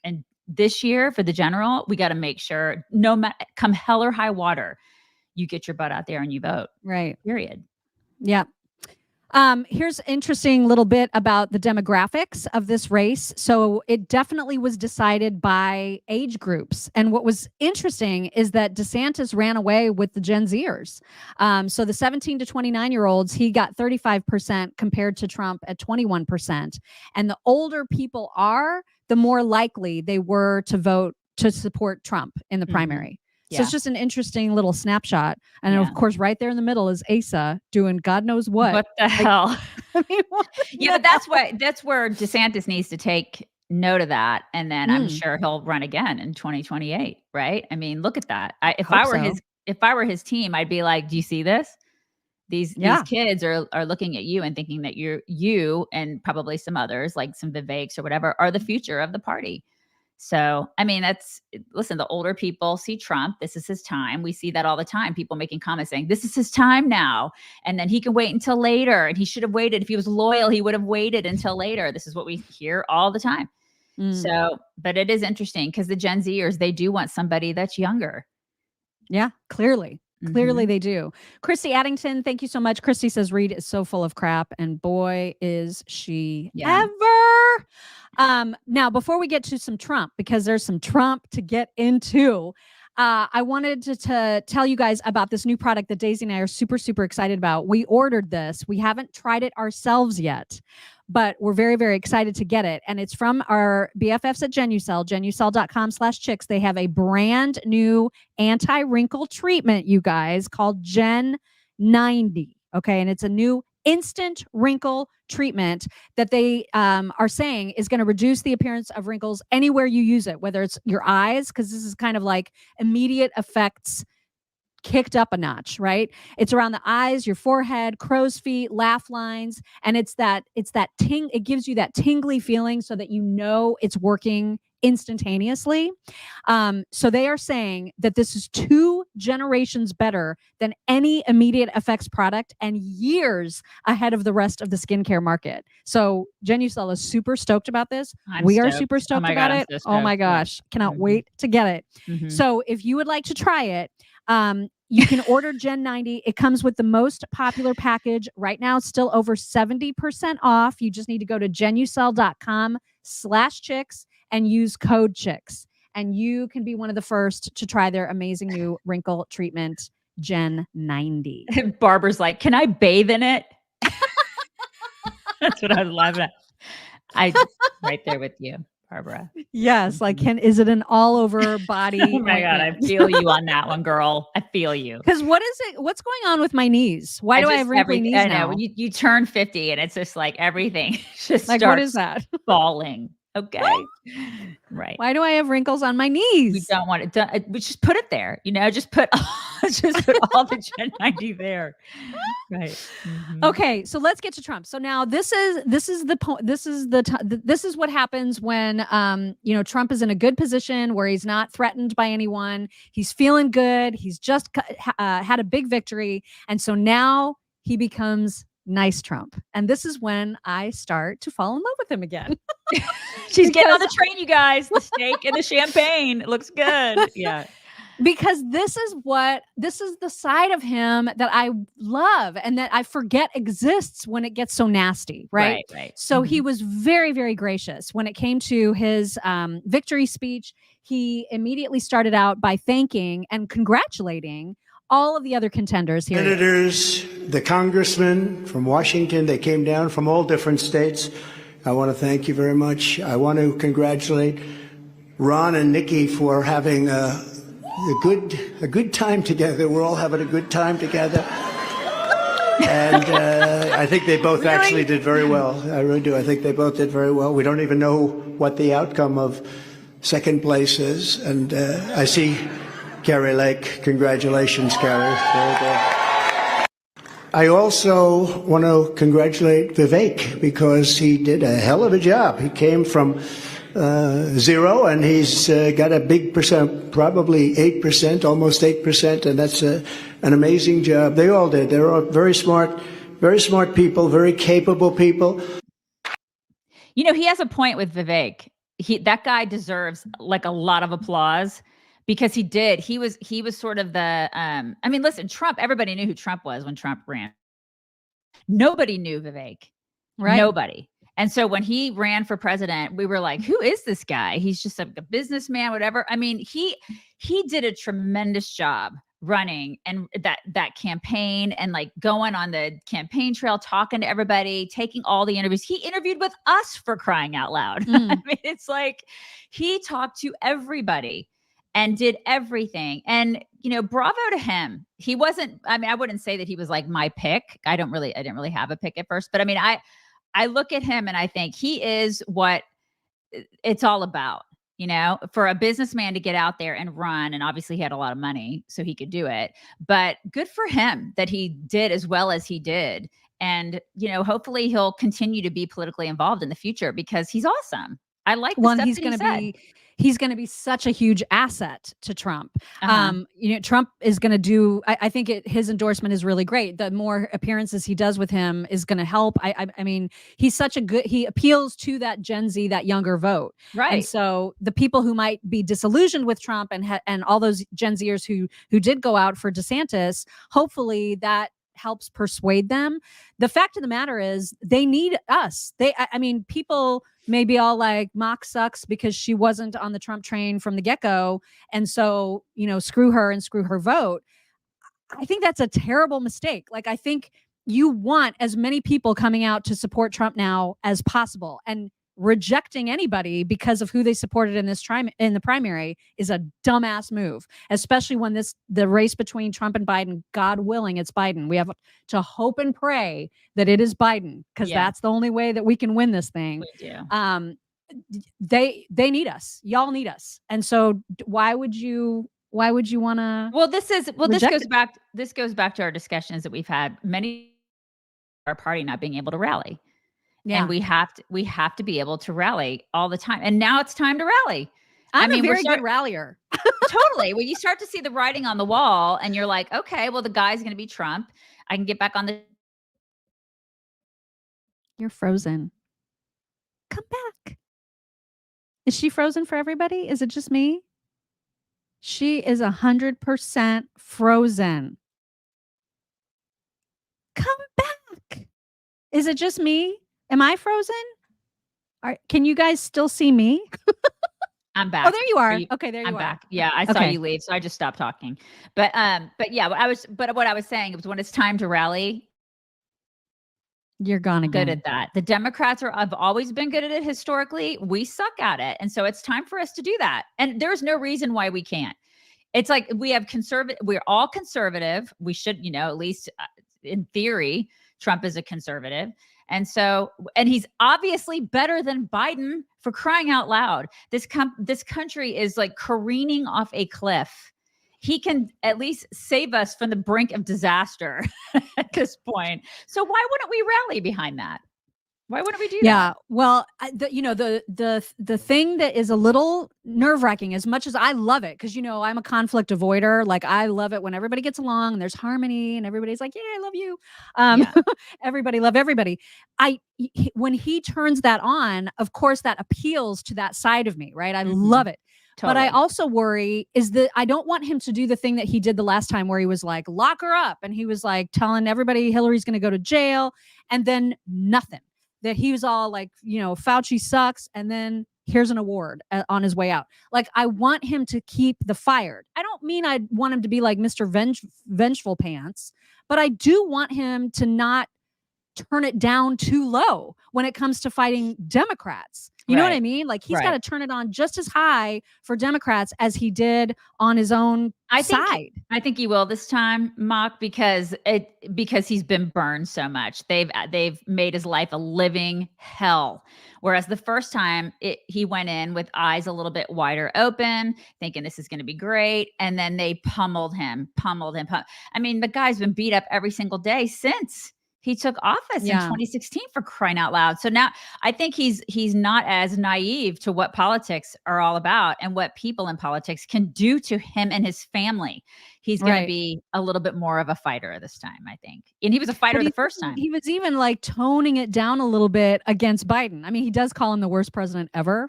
[SPEAKER 2] and this year for the general, we got to make sure no matter come hell or high water, you get your butt out there and you vote.
[SPEAKER 1] Right.
[SPEAKER 2] Period.
[SPEAKER 1] Yeah. Here's an interesting little bit about the demographics of this race. So it definitely was decided by age groups. And what was interesting is that DeSantis ran away with the Gen Zers. So the 17 to 29-year-olds, he got 35% compared to Trump at 21%. And the older people are, the more likely they were to vote to support Trump in the primary. So it's just an interesting little snapshot. And of course, right there in the middle is Asa doing God knows what.
[SPEAKER 2] What the hell? I mean, but that's where DeSantis needs to take note of that. And then I'm sure he'll run again in 2028. Right. I mean, look at that. If I were his team, I'd be like, do you see this? These kids are looking at you and thinking that you and probably some others like some Viveks or whatever are the future of the party. So, I mean, listen, the older people see Trump. This is his time. We see that all the time. People making comments saying, this is his time now. And then he can wait until later. And he should have waited. If he was loyal, he would have waited until later. This is what we hear all the time. So, but it is interesting because the Gen Zers, they do want somebody that's younger.
[SPEAKER 1] Yeah, clearly. Clearly they do. Christy Addington, thank you so much. Christy says Reed is so full of crap, and boy, is she ever. Now, before we get to some Trump, because there's some Trump to get into, I wanted to tell you guys about this new product that Daisy and I are super, super excited about. We ordered this. We haven't tried it ourselves yet, but we're very, very excited to get it. And it's from our BFFs at Genucel, genucel.com/chicks. They have a brand new anti-wrinkle treatment, you guys, called Gen 90. Okay. And it's a new instant wrinkle treatment that they are saying is going to reduce the appearance of wrinkles anywhere you use it, whether it's your eyes, because this is kind of like immediate effects kicked up a notch, right? It's around the eyes, your forehead, crow's feet, laugh lines, and it gives you that tingly feeling so that you know it's working instantaneously. So they are saying that this is 2 generations better than any immediate effects product and years ahead of the rest of the skincare market. So Genucel is super stoked about this. We are super stoked about it. Oh my gosh. Cannot wait to get it. So if you would like to try it, you can order Gen 90. It comes with the most popular package. Right now, it's still over 70% off. You just need to go to genucel.com/chicks and use code chicks. And you can be one of the first to try their amazing new wrinkle treatment, Gen 90.
[SPEAKER 2] Barbara's like, can I bathe in it? That's what I was laughing at. Right there with you, Barbara.
[SPEAKER 1] Yes, like is it an all over body?
[SPEAKER 2] Oh my God, I feel you on that one, girl. I feel you.
[SPEAKER 1] Because what's going on with my knees? Why do I have wrinkly knees now?
[SPEAKER 2] When you turn 50 and it's just like everything just
[SPEAKER 1] like,
[SPEAKER 2] starts
[SPEAKER 1] what is that?
[SPEAKER 2] falling. Okay. Right.
[SPEAKER 1] Why do I have wrinkles on my knees?
[SPEAKER 2] We don't want it. We just put it there. Just put all the Gen 90 there. Right.
[SPEAKER 1] Okay. So let's get to Trump. So now this is what happens when Trump is in a good position where he's not threatened by anyone. He's feeling good. He's just had a big victory, and so now he becomes nice Trump. And this is when I start to fall in love with him again.
[SPEAKER 2] She's getting on the train, you guys. The steak and the champagne. It looks good. Yeah.
[SPEAKER 1] Because this is the side of him that I love and that I forget exists when it gets so nasty. Right. So he was very, very gracious when it came to his victory speech. He immediately started out by thanking and congratulating all of the other contenders here.
[SPEAKER 14] Senators, the congressmen from Washington, they came down from all different states. I want to thank you very much. I want to congratulate Ron and Nikki for having a good time together. We're all having a good time together. And I think they both actually did very well. I really do. I think they both did very well. We don't even know what the outcome of second place is. And I see Carrie Lake. Congratulations, Carrie. Very good. I also want to congratulate Vivek because he did a hell of a job. He came from 0 and he's got a big percent, probably 8%, almost 8%. And that's an amazing job. They all did. They're all very smart people, very capable people.
[SPEAKER 2] He has a point with Vivek. That guy deserves like a lot of applause. Because he did. He was sort of the, listen, Trump, everybody knew who Trump was when Trump ran. Nobody knew Vivek. Right. Nobody. And so when he ran for president, we were like, who is this guy? He's just a businessman, whatever. He did a tremendous job running and that campaign and like going on the campaign trail, talking to everybody, taking all the interviews. He interviewed with us, for crying out loud. It's like he talked to everybody and did everything. And, bravo to him. He wasn't, I wouldn't say that he was like my pick. I didn't really have a pick at first, but I look at him and I think he is what it's all about, for a businessman to get out there and run. And obviously he had a lot of money, so he could do it, but good for him that he did as well as he did. And, hopefully he'll continue to be politically involved in the future because he's awesome. I like the stuff
[SPEAKER 1] he's going to be. He's going to be such a huge asset to Trump. Trump is going to do, I think his endorsement is really great. The more appearances he does with him is going to help. He's he appeals to that Gen Z, that younger vote.
[SPEAKER 2] Right.
[SPEAKER 1] And so the people who might be disillusioned with Trump and all those Gen Zers who did go out for DeSantis, hopefully that helps persuade them. The fact of the matter is they need us. People may be all like, Mock sucks because she wasn't on the Trump train from the get-go. And so, screw her and screw her vote. I think that's a terrible mistake. Like, I think you want as many people coming out to support Trump now as possible. And rejecting anybody because of who they supported in the primary is a dumbass move, especially when the race between Trump and Biden, God willing, it's Biden. We have to hope and pray that it is Biden because that's the only way that we can win this thing.
[SPEAKER 2] We do.
[SPEAKER 1] They need us. Y'all need us. And so why would you want to?
[SPEAKER 2] Well, this goes back to our discussions that we've had. Many our party not being able to rally.
[SPEAKER 1] Yeah.
[SPEAKER 2] And we have to be able to rally all the time. And now it's time to rally.
[SPEAKER 1] I'm a very good rallier.
[SPEAKER 2] Totally. When you start to see the writing on the wall and you're like, okay, well, the guy's going to be Trump. I can get back on the.
[SPEAKER 1] You're frozen. Come back. Is she frozen for everybody? Is it just me? She is 100% frozen. Come back. Is it just me? Am I frozen? Can you guys still see me?
[SPEAKER 2] I'm back.
[SPEAKER 1] Oh, there you are. Okay, there you are.
[SPEAKER 2] I'm back. Yeah, I saw you leave, so I just stopped talking. But yeah, what I was saying was when it's time to rally,
[SPEAKER 1] you're gone again.
[SPEAKER 2] Good at that. The Democrats have always been good at it historically. We suck at it, and so it's time for us to do that. And there's no reason why we can't. It's like we have we're all conservative. We should, at least in theory, Trump is a conservative. And so, and he's obviously better than Biden, for crying out loud. This country is like careening off a cliff. He can at least save us from the brink of disaster at this point. So why wouldn't we rally behind that? Why wouldn't we do that?
[SPEAKER 1] Yeah. Well, the thing that is a little nerve-wracking, as much as I love it, because I'm a conflict avoider. Like, I love it when everybody gets along and there's harmony and everybody's like, yeah, I love you. Everybody love everybody. When he turns that on, of course that appeals to that side of me, right? I love it. Totally. But I also worry is that I don't want him to do the thing that he did the last time, where he was like, lock her up. And he was like telling everybody Hillary's going to go to jail, and then nothing. That he was all like, Fauci sucks. And then here's an award on his way out. Like, I want him to keep the fire. I don't mean I want him to be like Mr. Vengeful Pants, but I do want him to not turn it down too low when it comes to fighting Democrats. You know what I mean? Like, he's got to turn it on just as high for Democrats as he did on his own side.
[SPEAKER 2] I think he will this time, Mock, because he's been burned so much. They've made his life a living hell. Whereas the first time he went in with eyes a little bit wider open, thinking this is going to be great. And then they pummeled him. I mean, the guy's been beat up every single day since he took office in 2016, for crying out loud. So now I think he's not as naive to what politics are all about and what people in politics can do to him and his family. He's going to be a little bit more of a fighter this time, I think. And he was a fighter the first time.
[SPEAKER 1] He was even like toning it down a little bit against Biden. I mean, he does call him the worst president ever,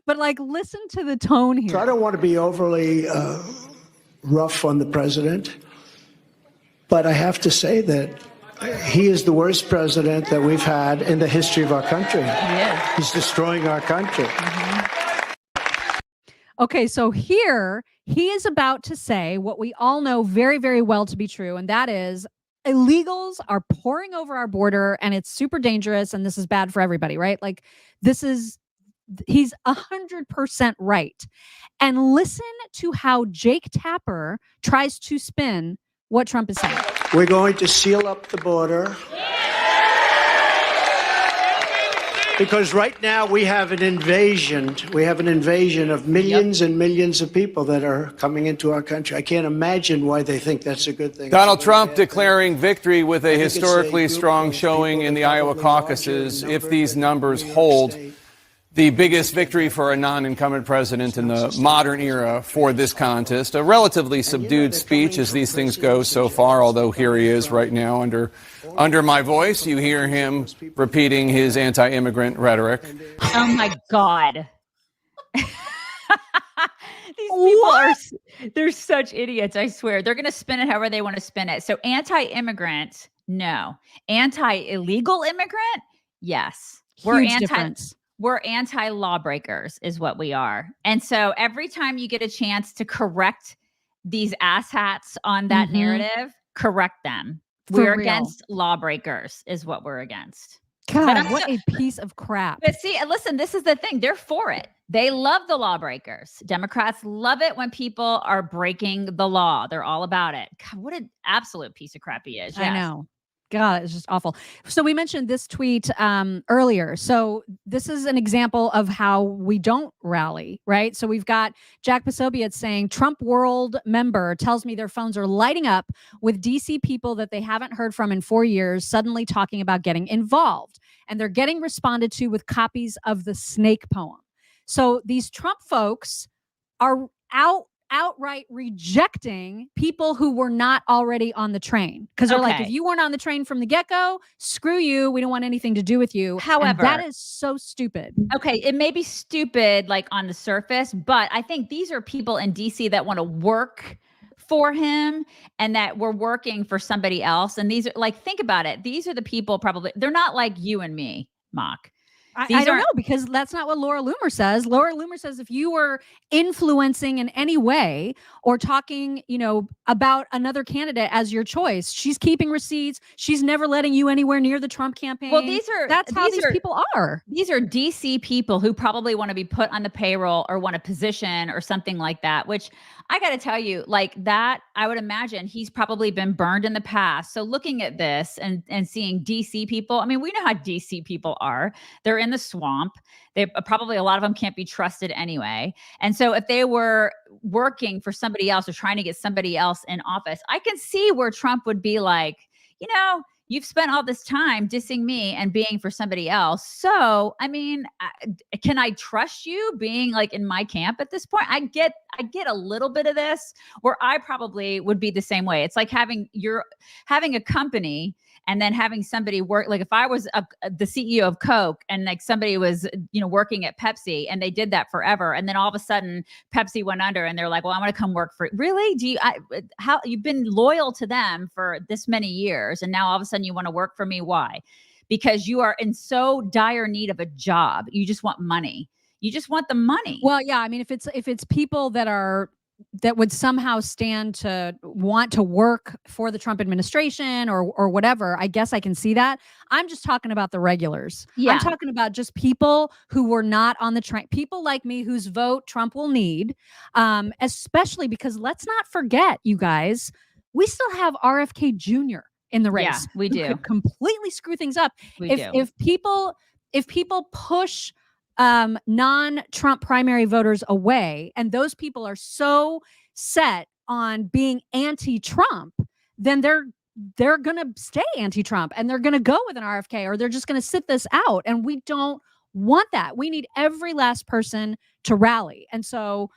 [SPEAKER 1] but like, listen to the tone here.
[SPEAKER 14] So I don't want to be overly rough on the president, but I have to say that he is the worst president that we've had in the history of our country.
[SPEAKER 2] Yeah.
[SPEAKER 14] He's destroying our country.
[SPEAKER 1] Okay, so here he is about to say what we all know very, very well to be true, and that is illegals are pouring over our border, and it's super dangerous, and this is bad for everybody, right? Like, he's 100% right. And listen to how Jake Tapper tries to spin what Trump is saying.
[SPEAKER 14] We're going to seal up the border. Because right now we have an invasion. We have an invasion of millions and millions of people that are coming into our country. I can't imagine why they think that's a good thing.
[SPEAKER 15] Donald Trump declaring victory with a historically strong showing in the Iowa caucuses. If these numbers hold, the biggest victory for a non-incumbent president in the modern era for this contest. A relatively subdued speech as these things go so far, although here he is right now under my voice. You hear him repeating his anti-immigrant rhetoric.
[SPEAKER 2] Oh, my God. These people they're such idiots, I swear. They're going to spin it however they want to spin it. So anti-immigrant, no. Anti-illegal immigrant, yes. We're anti-lawbreakers is what we are. And so every time you get a chance to correct these asshats on that narrative, correct them. We're against lawbreakers is what we're against.
[SPEAKER 1] God, what a piece of crap.
[SPEAKER 2] But see, listen, this is the thing. They're for it. They love the lawbreakers. Democrats love it when people are breaking the law. They're all about it. God, what an absolute piece of crap he is.
[SPEAKER 1] I know. God, it's just awful. So we mentioned this tweet earlier. So this is an example of how we don't rally, right? So we've got Jack Posobiec saying, Trumpworld member tells me their phones are lighting up with DC people that they haven't heard from in 4 years, suddenly talking about getting involved. And they're getting responded to with copies of the snake poem. So these Trump folks are outright rejecting people who were not already on the train, because they're like, if you weren't on the train from the get-go, screw you, we don't want anything to do with you.
[SPEAKER 2] However,
[SPEAKER 1] and that is so stupid.
[SPEAKER 2] Okay, it may be stupid like on the surface, but I think these are people in DC that want to work for him and that we're working for somebody else. And these are like, think about it, these are the people, probably they're not like you and me, Mock.
[SPEAKER 1] I don't know, because that's not what Laura Loomer says. Laura Loomer says if you were influencing in any way or talking, about another candidate as your choice, she's keeping receipts. She's never letting you anywhere near the Trump campaign.
[SPEAKER 2] Well,
[SPEAKER 1] that's how these people are.
[SPEAKER 2] These are DC people who probably want to be put on the payroll or want a position or something like that, which I got to tell you, like that, I would imagine he's probably been burned in the past. So looking at this and seeing DC people, I mean, we know how DC people are. They're in the swamp. They probably, a lot of them can't be trusted anyway. And so if they were working for somebody else or trying to get somebody else in office, I can see where Trump would be like, you've spent all this time dissing me and being for somebody else. So, I mean, can I trust you being like in my camp at this point? I get a little bit of this, where I probably would be the same way. It's like having a company and then having somebody work. Like if I was the CEO of Coke and like somebody was, working at Pepsi and they did that forever. And then all of a sudden Pepsi went under and they're like, well, I'm going to come work for, really? How you've been loyal to them for this many years. And now all of a sudden you want to work for me. Why? Because you are in so dire need of a job. You just want money. You just want the money.
[SPEAKER 1] Well, yeah. I mean, if it's people that would somehow stand to want to work for the Trump administration or whatever, I guess I can see that. I'm just talking about the regulars.
[SPEAKER 2] Yeah.
[SPEAKER 1] I'm talking about just people who were not on the train, people like me whose vote Trump will need, especially because let's not forget, you guys, we still have RFK Jr. in the race.
[SPEAKER 2] Yeah, we do.
[SPEAKER 1] Could completely screw things up. If people push non-Trump primary voters away, and those people are so set on being anti-Trump, then they're going to stay anti-Trump and they're going to go with an RFK, or they're just going to sit this out. And we don't want that. We need every last person to rally. And so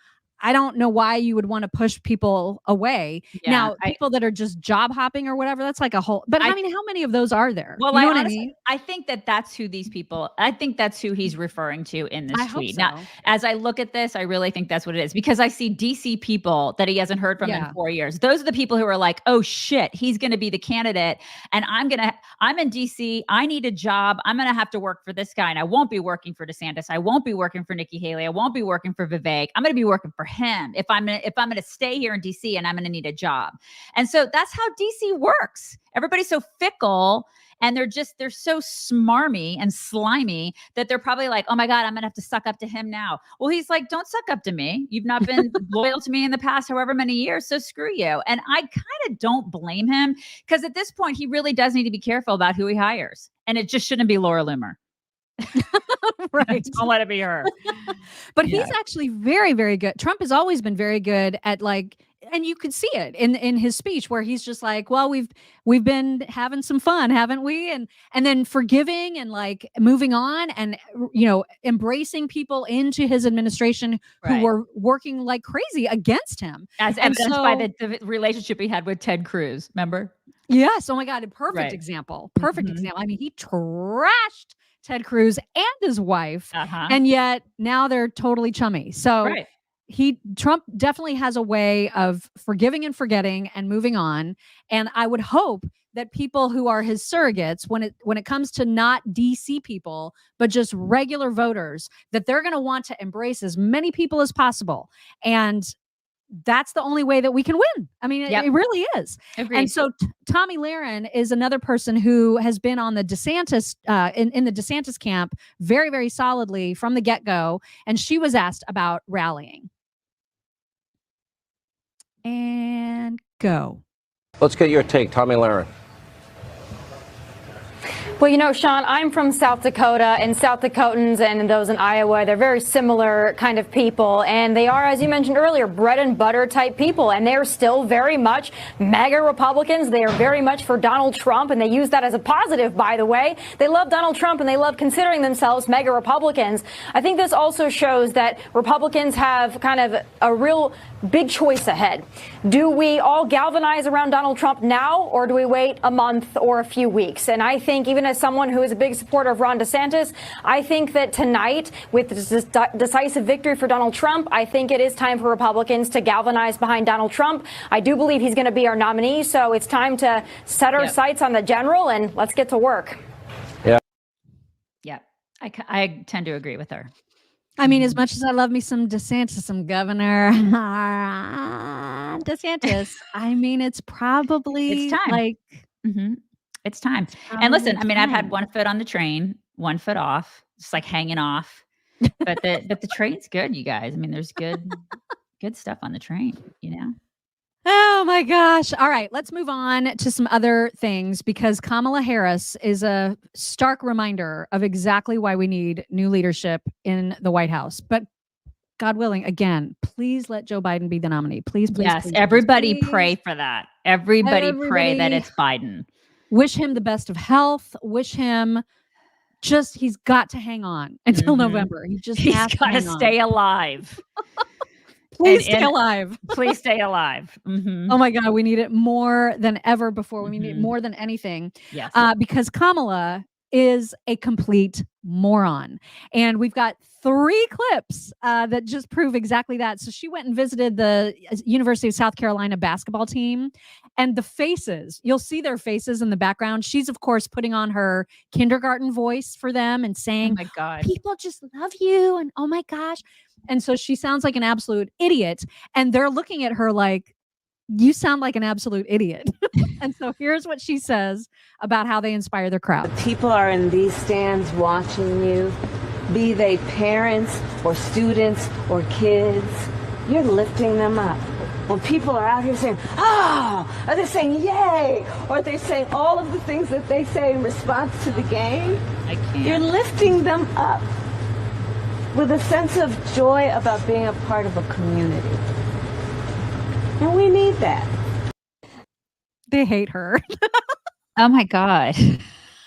[SPEAKER 1] I don't know why you would want to push people away.
[SPEAKER 2] Yeah,
[SPEAKER 1] now, people that are just job hopping or whatever, that's like a whole, but I mean, how many of those are there?
[SPEAKER 2] Well,
[SPEAKER 1] you know
[SPEAKER 2] what
[SPEAKER 1] honestly, I mean?
[SPEAKER 2] I think that's who these people, I think that's who he's referring to in this tweet.
[SPEAKER 1] Hope so.
[SPEAKER 2] Now, as I look at this, I really think that's what it is, because I see DC people that he hasn't heard from in 4 years. Those are the people who are like, oh shit, he's going to be the candidate. And I'm in DC. I need a job. I'm going to have to work for this guy. And I won't be working for DeSantis. I won't be working for Nikki Haley. I won't be working for Vivek. I'm going to be working for him if I'm going to stay here in DC and I'm going to need a job. And so that's how DC works. Everybody's so fickle and they're so smarmy and slimy that they're probably like, oh my God, I'm going to have to suck up to him now. Well, he's like, don't suck up to me. You've not been loyal to me in the past, however many years. So screw you. And I kind of don't blame him, because at this point, he really does need to be careful about who he hires. And it just shouldn't be Laura Loomer.
[SPEAKER 1] Right.
[SPEAKER 2] Don't let it be her.
[SPEAKER 1] But he's actually very, very good. Trump has always been very good at and you could see it in his speech, where he's just like, well, we've been having some fun, haven't we? And then forgiving and like moving on and, embracing people into his administration who were working like crazy against him.
[SPEAKER 2] As evidenced by the relationship he had with Ted Cruz, remember?
[SPEAKER 1] Yes. Oh my God. A perfect example. Perfect example. I mean, he trashed Ted Cruz and his wife, and yet now they're totally chummy. So Trump definitely has a way of forgiving and forgetting and moving on. And I would hope that people who are his surrogates, when it comes to not DC people, but just regular voters, that they're going to want to embrace as many people as possible. And that's the only way that we can win. I mean, it really is.
[SPEAKER 2] Agreed.
[SPEAKER 1] And so Tomi Lahren is another person who has been on the DeSantis, in the DeSantis camp very, very solidly from the get-go. And she was asked about rallying. And go.
[SPEAKER 16] Let's get your take, Tomi Lahren. Well, Sean, I'm from South Dakota, and South Dakotans and those in Iowa, they're very similar kind of people. And they are, as you mentioned earlier, bread and butter type people. And they are still very much MAGA Republicans. They are very much for Donald Trump, and they use that as a positive, by the way. They love Donald Trump, and they love considering themselves MAGA Republicans. I think this also shows that Republicans have kind of a real big choice ahead. Do we all galvanize around Donald Trump now, or do we wait a month or a few weeks? And I think, even as someone who is a big supporter of Ron DeSantis, I think that tonight, with this decisive victory for Donald Trump, I think it is time for Republicans to galvanize behind Donald Trump. I do believe he's going to be our nominee, so it's time to set our sights on the general, and let's get to work.
[SPEAKER 2] Yeah, I tend to agree with her.
[SPEAKER 1] I mean, as much as I love me some DeSantis, some Governor DeSantis, I mean, it's probably
[SPEAKER 2] it's time.
[SPEAKER 1] like
[SPEAKER 2] it's time. And listen, I mean, I've had one foot on the train, one foot off, just like hanging off. But the train's good, you guys. I mean, there's good stuff on the train, you know.
[SPEAKER 1] Oh my gosh. All right, let's move on to some other things, because Kamala Harris is a stark reminder of exactly why we need new leadership in the White House. But God willing, again, please let Joe Biden be the nominee. Please,
[SPEAKER 2] yes,
[SPEAKER 1] please,
[SPEAKER 2] everybody
[SPEAKER 1] please.
[SPEAKER 2] Pray for that. Everybody pray that it's Biden.
[SPEAKER 1] Wish him the best of health. Wish him he's got to hang on until November. He's
[SPEAKER 2] got to stay alive.
[SPEAKER 1] Please stay alive.
[SPEAKER 2] Please stay alive.
[SPEAKER 1] Oh my God, we need it more than ever before. We need it more than anything.
[SPEAKER 2] Yes.
[SPEAKER 1] Because Kamala is a complete moron. And we've got 3 clips that just prove exactly that. So she went and visited the University of South Carolina basketball team, and the faces, you'll see their faces in the background. She's, of course, putting on her kindergarten voice for them and saying,
[SPEAKER 2] oh my God,
[SPEAKER 1] people just love you. And oh my gosh. And so she sounds like an absolute idiot. And they're looking at her like, you sound like an absolute idiot. And so here's what she says about how they inspire their crowd.
[SPEAKER 17] People are in these stands watching you, be they parents or students or kids. You're lifting them up. When people are out here saying, oh, or they're saying, yay, or they're saying all of the things that they say in response to the game, you're lifting them up with a sense of joy about being a part of a community. And we need that.
[SPEAKER 1] They hate her.
[SPEAKER 2] Oh my God.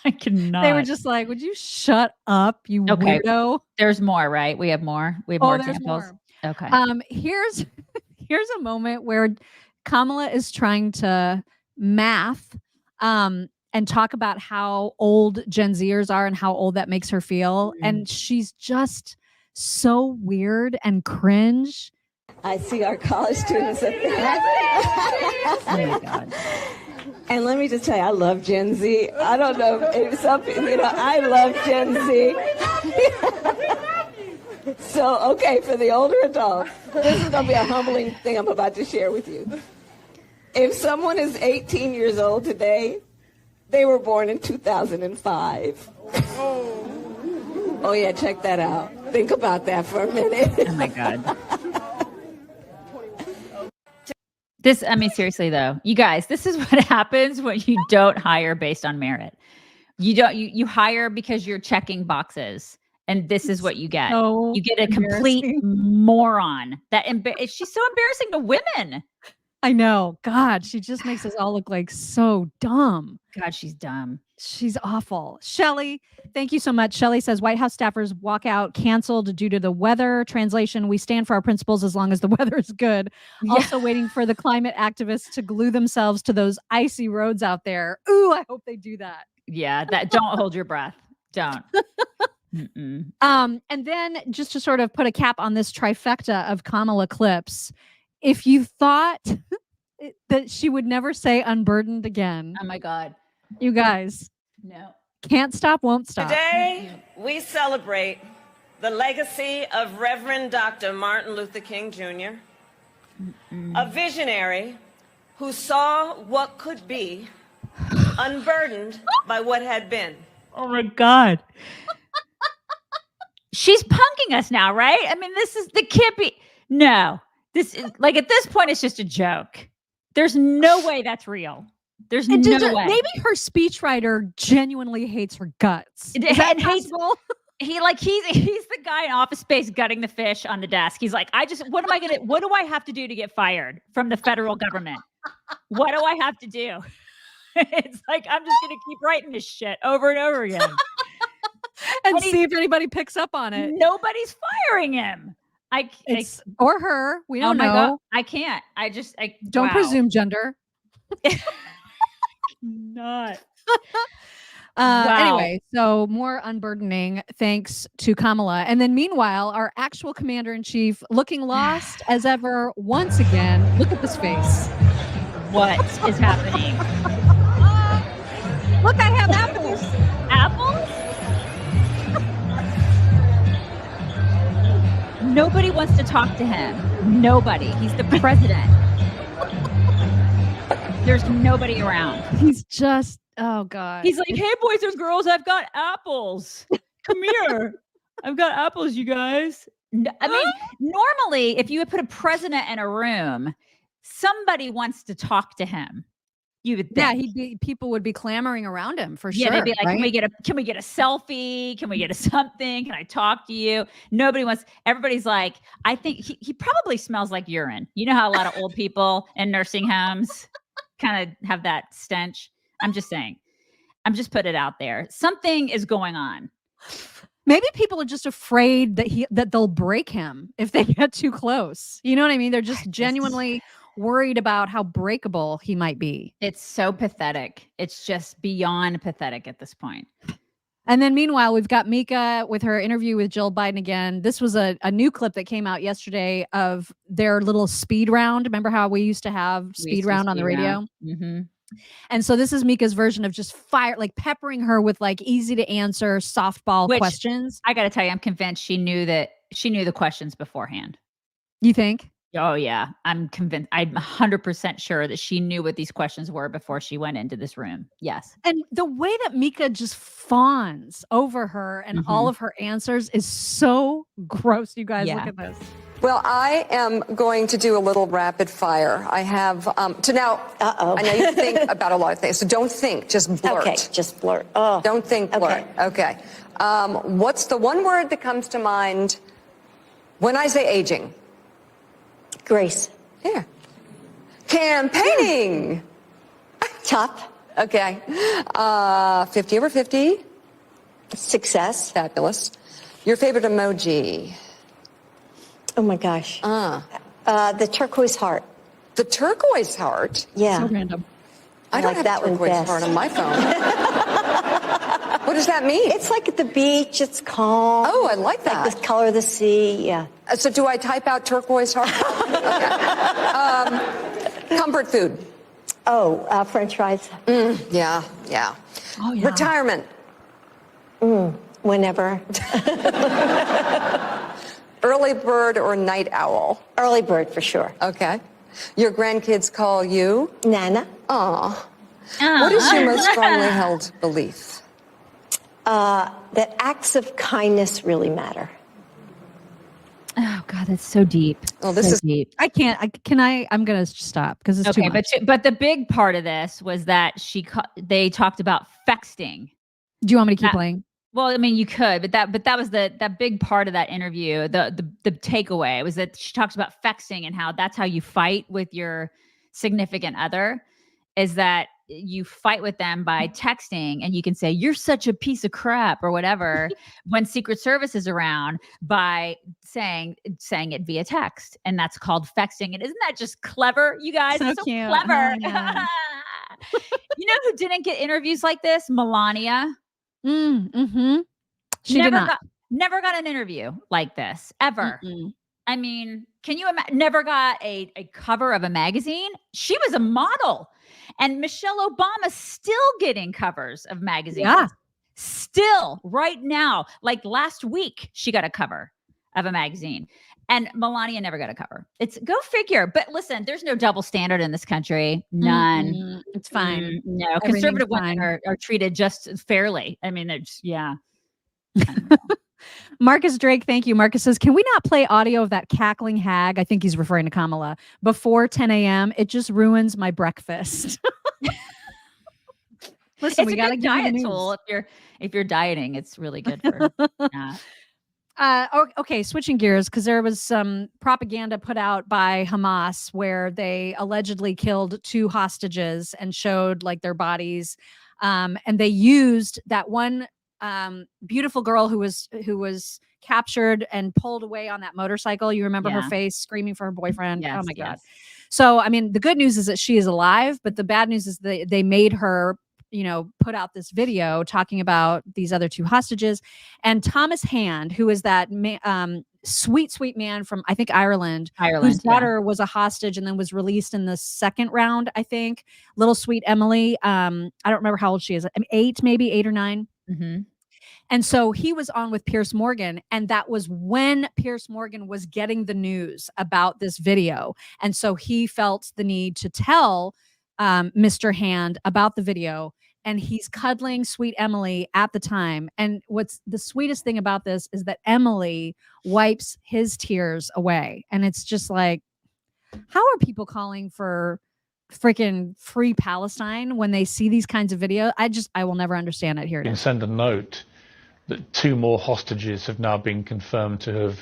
[SPEAKER 2] I cannot.
[SPEAKER 1] They were just like, would you shut up, you weirdo?
[SPEAKER 2] There's more, right? We have more. We have more examples.
[SPEAKER 1] More.
[SPEAKER 2] Okay.
[SPEAKER 1] Here's a moment where Kamala is trying to math and talk about how old Gen Zers are and how old that makes her feel. And she's just so weird and cringe.
[SPEAKER 17] I see our college students up there.
[SPEAKER 2] Oh my God.
[SPEAKER 17] And let me just tell you, I love Gen Z. I don't know if some people, I love Gen Z. So, okay, for the older adults, this is going to be a humbling thing I'm about to share with you. If someone is 18 years old today, they were born in 2005. Oh yeah, check that out. Think about that for a minute.
[SPEAKER 2] Oh my God. Seriously though, you guys, this is what happens when you don't hire based on merit. You hire because you're checking boxes, and this is what you get.
[SPEAKER 1] So
[SPEAKER 2] you get a complete moron. She's so embarrassing to women.
[SPEAKER 1] I know. God, she just makes us all look like so dumb.
[SPEAKER 2] God, she's dumb.
[SPEAKER 1] She's awful. Shelly, thank you so much. Shelly says White House staffers walkout canceled due to the weather. Translation, we stand for our principles as long as the weather is good.
[SPEAKER 2] Yeah.
[SPEAKER 1] Also waiting for the climate activists to glue themselves to those icy roads out there. Ooh, I hope they do that.
[SPEAKER 2] Yeah, don't hold your breath. Don't.
[SPEAKER 1] And then just to sort of put a cap on this trifecta of Kamala clips, if you thought that she would never say unburdened again.
[SPEAKER 2] Oh my God.
[SPEAKER 1] You guys.
[SPEAKER 2] No.
[SPEAKER 1] Can't stop, won't stop.
[SPEAKER 18] Today, we celebrate the legacy of Reverend Dr. Martin Luther King Jr., a visionary who saw what could be unburdened by what had been.
[SPEAKER 2] Oh my God. She's punking us now, right? I mean, can't be. No. This is like, at this point, it's just a joke. There's no way that's real. There's no way.
[SPEAKER 1] Maybe her speechwriter genuinely hates her guts. Is that possible?
[SPEAKER 2] He's the guy in Office Space gutting the fish on the desk. He's like, what do I have to do to get fired from the federal government? What do I have to do? It's like, I'm just going to keep writing this shit over and over again.
[SPEAKER 1] and see if anybody picks up on it.
[SPEAKER 2] Nobody's firing him.
[SPEAKER 1] Or her. We don't know.
[SPEAKER 2] God, I can't.
[SPEAKER 1] Don't presume gender.
[SPEAKER 2] Not.
[SPEAKER 1] Anyway, so more unburdening thanks to Kamala. And then meanwhile, our actual commander-in-chief looking lost as ever once again. Look at this face.
[SPEAKER 2] What is happening?
[SPEAKER 1] Look, I have apples.
[SPEAKER 2] Apples? Nobody wants to talk to him. Nobody. He's the president. There's nobody around.
[SPEAKER 1] He's just, oh God.
[SPEAKER 2] He's like, hey, boys and girls, I've got apples. Come here. I've got apples, you guys. I mean, normally, if you would put a president in a room, somebody wants to talk to him. You would think.
[SPEAKER 1] Yeah, people would be clamoring around him for sure.
[SPEAKER 2] Yeah, they'd be like,
[SPEAKER 1] right?
[SPEAKER 2] can we get a selfie? Can we get a something? Can I talk to you? Nobody wants, everybody's like, I think he probably smells like urine. You know how a lot of old people in nursing homes kind of have that stench. I'm just saying. I'm just putting it out there. Something is going on.
[SPEAKER 1] Maybe people are just afraid that they'll break him if they get too close. You know what I mean? They're just genuinely worried about how breakable he might be.
[SPEAKER 2] It's so pathetic. It's just beyond pathetic at this point.
[SPEAKER 1] And then meanwhile, we've got Mica with her interview with Jill Biden again. This was a new clip that came out yesterday of their little speed round. Remember how we used to have speed round on the radio?
[SPEAKER 2] Mm-hmm.
[SPEAKER 1] And so this is Mica's version of just peppering her with like easy to answer softball questions.
[SPEAKER 2] I got to tell you, I'm convinced she knew the questions beforehand.
[SPEAKER 1] You think?
[SPEAKER 2] Oh yeah. I'm convinced. I'm 100% sure that she knew what these questions were before she went into this room. Yes.
[SPEAKER 1] And the way that Mica just fawns over her and all of her answers is so gross. You guys, look at this.
[SPEAKER 19] Well, I am going to do a little rapid fire. I have I know you think about a lot of things, so don't think, just blurt.
[SPEAKER 20] Okay, just blurt. Oh.
[SPEAKER 19] Don't think, blurt. Okay. What's the one word that comes to mind when I say aging?
[SPEAKER 20] Grace.
[SPEAKER 19] Yeah. Campaigning.
[SPEAKER 20] Tough.
[SPEAKER 19] Okay. 50 over 50.
[SPEAKER 20] Success.
[SPEAKER 19] Fabulous. Your favorite emoji?
[SPEAKER 20] Oh my gosh. The turquoise heart.
[SPEAKER 19] The turquoise heart?
[SPEAKER 20] Yeah.
[SPEAKER 1] So random.
[SPEAKER 19] I don't
[SPEAKER 20] like
[SPEAKER 19] have
[SPEAKER 20] that
[SPEAKER 19] turquoise
[SPEAKER 20] one
[SPEAKER 19] heart on my phone. What does that mean?
[SPEAKER 20] It's like at the beach. It's calm.
[SPEAKER 19] Oh, I like that.
[SPEAKER 20] Like the color of the sea. Yeah.
[SPEAKER 19] So do I type out turquoise heart? Okay. Comfort food.
[SPEAKER 20] Oh, French fries.
[SPEAKER 19] Yeah.
[SPEAKER 1] Oh, yeah.
[SPEAKER 19] Retirement.
[SPEAKER 20] Whenever.
[SPEAKER 19] Early bird or night owl?
[SPEAKER 20] Early bird for sure.
[SPEAKER 19] Okay. Your grandkids call you?
[SPEAKER 20] Nana.
[SPEAKER 19] Aw. What is your most strongly held belief?
[SPEAKER 20] That acts of kindness really matter.
[SPEAKER 2] Oh God, that's so deep.
[SPEAKER 19] Oh, this is
[SPEAKER 2] deep.
[SPEAKER 1] I'm going to stop because it's too much.
[SPEAKER 2] But the big part of this was that they talked about fexting.
[SPEAKER 1] Do you want me to keep playing?
[SPEAKER 2] Well, I mean, you could, but that was that big part of that interview. The takeaway was that she talks about fexting and how that's how you fight with your significant other, is that you fight with them by texting, and you can say you're such a piece of crap or whatever when Secret Service is around by saying it via text, and that's called fexting. And isn't that just clever, you guys?
[SPEAKER 1] So
[SPEAKER 2] It's
[SPEAKER 1] cute.
[SPEAKER 2] Clever.
[SPEAKER 1] Oh, yeah.
[SPEAKER 2] You know who didn't get interviews like this? Melania.
[SPEAKER 1] She did not.
[SPEAKER 2] Never got an interview like this ever. I mean, can you imagine? Never got a cover of a magazine. She was a model, and Michelle Obama's still getting covers of magazines.
[SPEAKER 1] Yeah,
[SPEAKER 2] still right now. Like last week, she got a cover of a magazine, and Melania never got a cover. It's go figure. But listen, there's no double standard in this country. None.
[SPEAKER 1] It's fine.
[SPEAKER 2] No, conservative women are treated just fairly. I mean, they're just, yeah.
[SPEAKER 1] Marcus Drake, thank you. Marcus says, can we not play audio of that cackling hag? I think he's referring to Kamala. Before 10 a.m. It just ruins my breakfast. Listen,
[SPEAKER 2] it's
[SPEAKER 1] we
[SPEAKER 2] a
[SPEAKER 1] got to
[SPEAKER 2] good
[SPEAKER 1] give you the
[SPEAKER 2] diet
[SPEAKER 1] news.
[SPEAKER 2] tool. If you're dieting, it's really good for
[SPEAKER 1] okay, switching gears, because there was some propaganda put out by Hamas where they allegedly killed 2 hostages and showed like their bodies. And they used that one beautiful girl who was captured and pulled away on that motorcycle. You remember her face screaming for her boyfriend.
[SPEAKER 2] Yes,
[SPEAKER 1] oh my God.
[SPEAKER 2] yes.
[SPEAKER 1] So, I mean, the good news is that she is alive, but the bad news is they made her, put out this video talking about these other 2 hostages. And Thomas Hand, who is that sweet man from, I think, Ireland, whose daughter was a hostage and then was released in the second round, I think. Little sweet Emily. I don't remember how old she is. 8, maybe 8 or 9.
[SPEAKER 2] Mm-hmm.
[SPEAKER 1] And so he was on with Piers Morgan, and that was when Piers Morgan was getting the news about this video. And so he felt the need to tell Mr. Hand about the video, and he's cuddling sweet Emily at the time. And what's the sweetest thing about this is that Emily wipes his tears away. And it's just like, how are people calling for freaking free Palestine when they see these kinds of videos? I will never understand it. Here it is.
[SPEAKER 21] Send a note that 2 more hostages have now been confirmed to have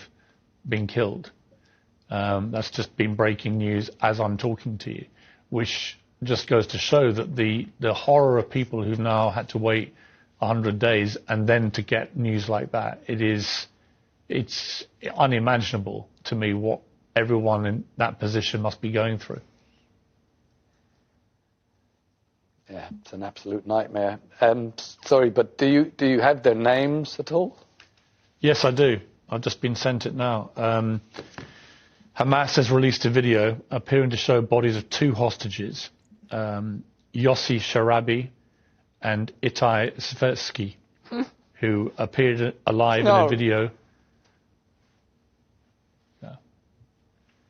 [SPEAKER 21] been killed. That's just been breaking news as I'm talking to you, which just goes to show that the horror of people who've now had to wait 100 days and then to get news like that, it's unimaginable to me what everyone in that position must be going through.
[SPEAKER 22] Yeah, it's an absolute nightmare. Sorry, but do you have their names at all?
[SPEAKER 21] Yes, I do. I've just been sent it now. Hamas has released a video appearing to show bodies of 2 hostages, Yossi Sharabi and Itai Svetsky, who appeared alive in a video.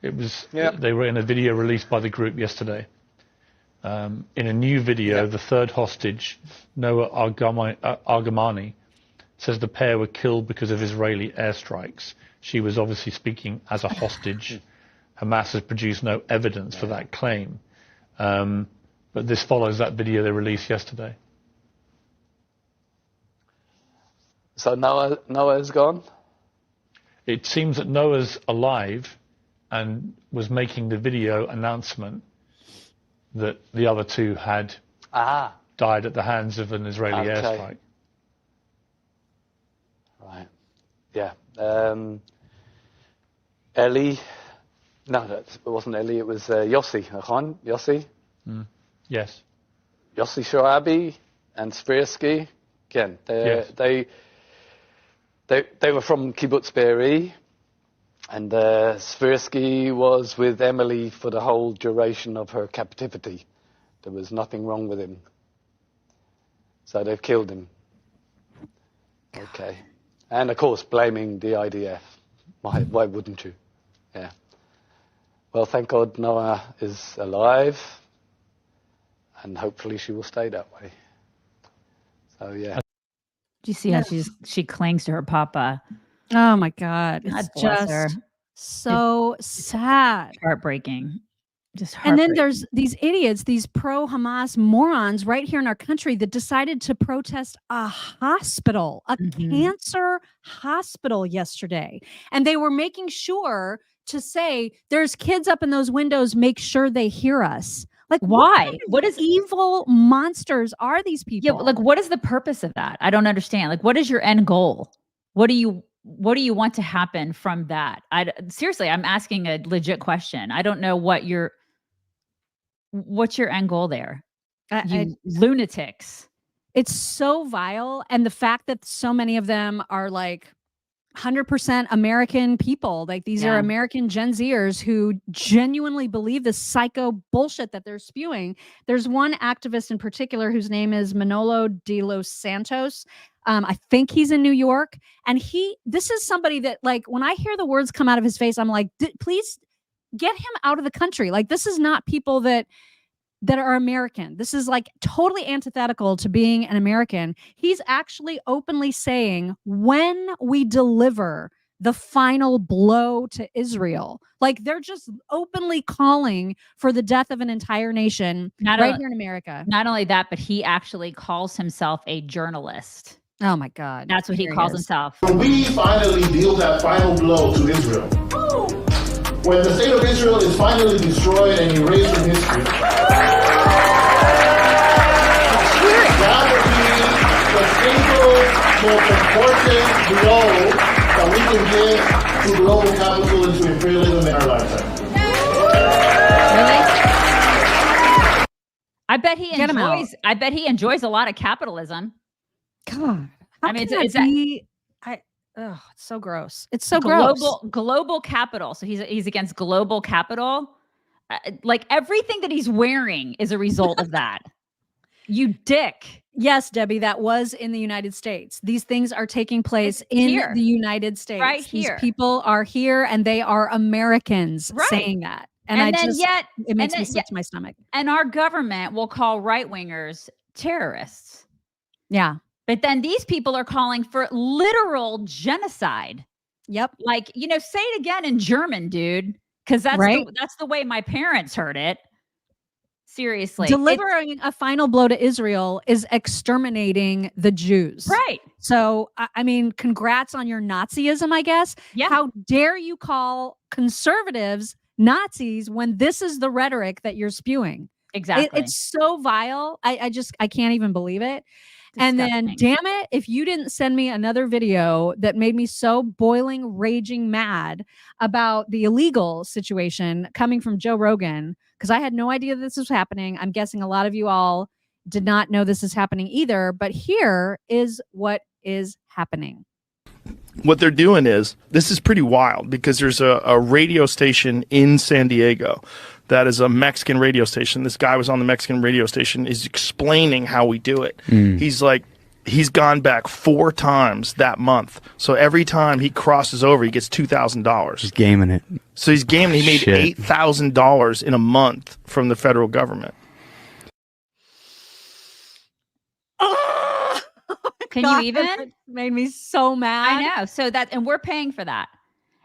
[SPEAKER 21] They were in a video released by the group yesterday. In a new video, the 3rd hostage, Noah Argamani, says the pair were killed because of Israeli airstrikes. She was obviously speaking as a hostage. Hamas has produced no evidence for that claim. But this follows that video they released yesterday.
[SPEAKER 22] So Noah is gone?
[SPEAKER 21] It seems that Noah's alive and was making the video announcement that the other 2 had died at the hands of an Israeli airstrike.
[SPEAKER 22] Right. Yeah. Ellie. No, it wasn't Ellie. It was Yossi. Yossi.
[SPEAKER 21] Yes.
[SPEAKER 22] Yossi Sharabi and Spirsky. Again, they were from Kibbutz Be'eri. And Spirsky was with Emily for the whole duration of her captivity. There was nothing wrong with him. So they've killed him. Okay. And of course, blaming the IDF. Why wouldn't you? Yeah. Well, thank God Noah is alive. And hopefully she will stay that way. So, yeah.
[SPEAKER 2] Do you see how she clings to her papa?
[SPEAKER 1] Oh my God. It's just so sad.
[SPEAKER 2] Heartbreaking.
[SPEAKER 1] And then there's these idiots, these pro-Hamas morons right here in our country that decided to protest a hospital, a cancer hospital yesterday. And they were making sure to say, there's kids up in those windows, make sure they hear us. Like,
[SPEAKER 2] why?
[SPEAKER 1] What is evil monsters are these people?
[SPEAKER 2] Yeah, like, what is the purpose of that? I don't understand. Like, what is your end goal? What do you want to happen from that? Seriously, I'm asking a legit question. I don't know what's your end goal there? You lunatics.
[SPEAKER 1] It's so vile. And the fact that so many of them are like 100% American people, like these are American Gen Zers who genuinely believe this psycho bullshit that they're spewing. There's one activist in particular whose name is Manolo de los Santos. I think he's in New York, and this is somebody that, like, when I hear the words come out of his face, I'm like, please get him out of the country. Like, this is not people that are American. This is like totally antithetical to being an American. He's actually openly saying, when we deliver the final blow to Israel. Like they're just openly calling for the death of an entire nation here in America.
[SPEAKER 2] Not only that, but he actually calls himself a journalist.
[SPEAKER 1] Oh my God.
[SPEAKER 2] That's what he calls himself.
[SPEAKER 4] We finally deal that final blow to Israel. When the state of Israel is finally destroyed and erased from history, that will be the single most important blow that we can give to global capital and to imperialism in our lifetime.
[SPEAKER 2] Really? I bet he enjoys a lot of capitalism.
[SPEAKER 1] God.
[SPEAKER 2] I mean, it's
[SPEAKER 1] so gross. It's so gross.
[SPEAKER 2] Global capital. So he's against global capital. Like everything that he's wearing is a result of that. You dick.
[SPEAKER 1] Yes, Debbie, that was in the United States. These things are taking place in the United States.
[SPEAKER 2] Right here.
[SPEAKER 1] These people are here and they are Americans saying that. And it makes me sick to my stomach.
[SPEAKER 2] And our government will call right-wingers terrorists.
[SPEAKER 1] Yeah.
[SPEAKER 2] But then these people are calling for literal genocide.
[SPEAKER 1] Yep.
[SPEAKER 2] Like, say it again in German, dude. Because that's the way my parents heard it. Seriously.
[SPEAKER 1] Delivering a final blow to Israel is exterminating the Jews.
[SPEAKER 2] Right.
[SPEAKER 1] So, I mean, congrats on your Nazism, I guess.
[SPEAKER 2] Yeah.
[SPEAKER 1] How dare you call conservatives Nazis when this is the rhetoric that you're spewing?
[SPEAKER 2] Exactly.
[SPEAKER 1] It's so vile. I can't even believe it. Disgusting. And then, damn it, if you didn't send me another video that made me so boiling, raging mad about the illegal situation coming from Joe Rogan, because I had no idea this was happening. I'm guessing a lot of you all did not know this is happening either. But here is what is happening.
[SPEAKER 7] What they're doing is, this is pretty wild because there's a radio station in San Diego that is a Mexican radio station. This guy was on the Mexican radio station, is explaining how we do it. He's like, he's gone back 4 times that month. So every time he crosses over, he gets $2,000.
[SPEAKER 23] He's gaming it.
[SPEAKER 7] So he's gaming. He made $8,000 in a month from the federal government.
[SPEAKER 2] Can you even?
[SPEAKER 1] It made me so mad.
[SPEAKER 2] I know. So and we're paying for that.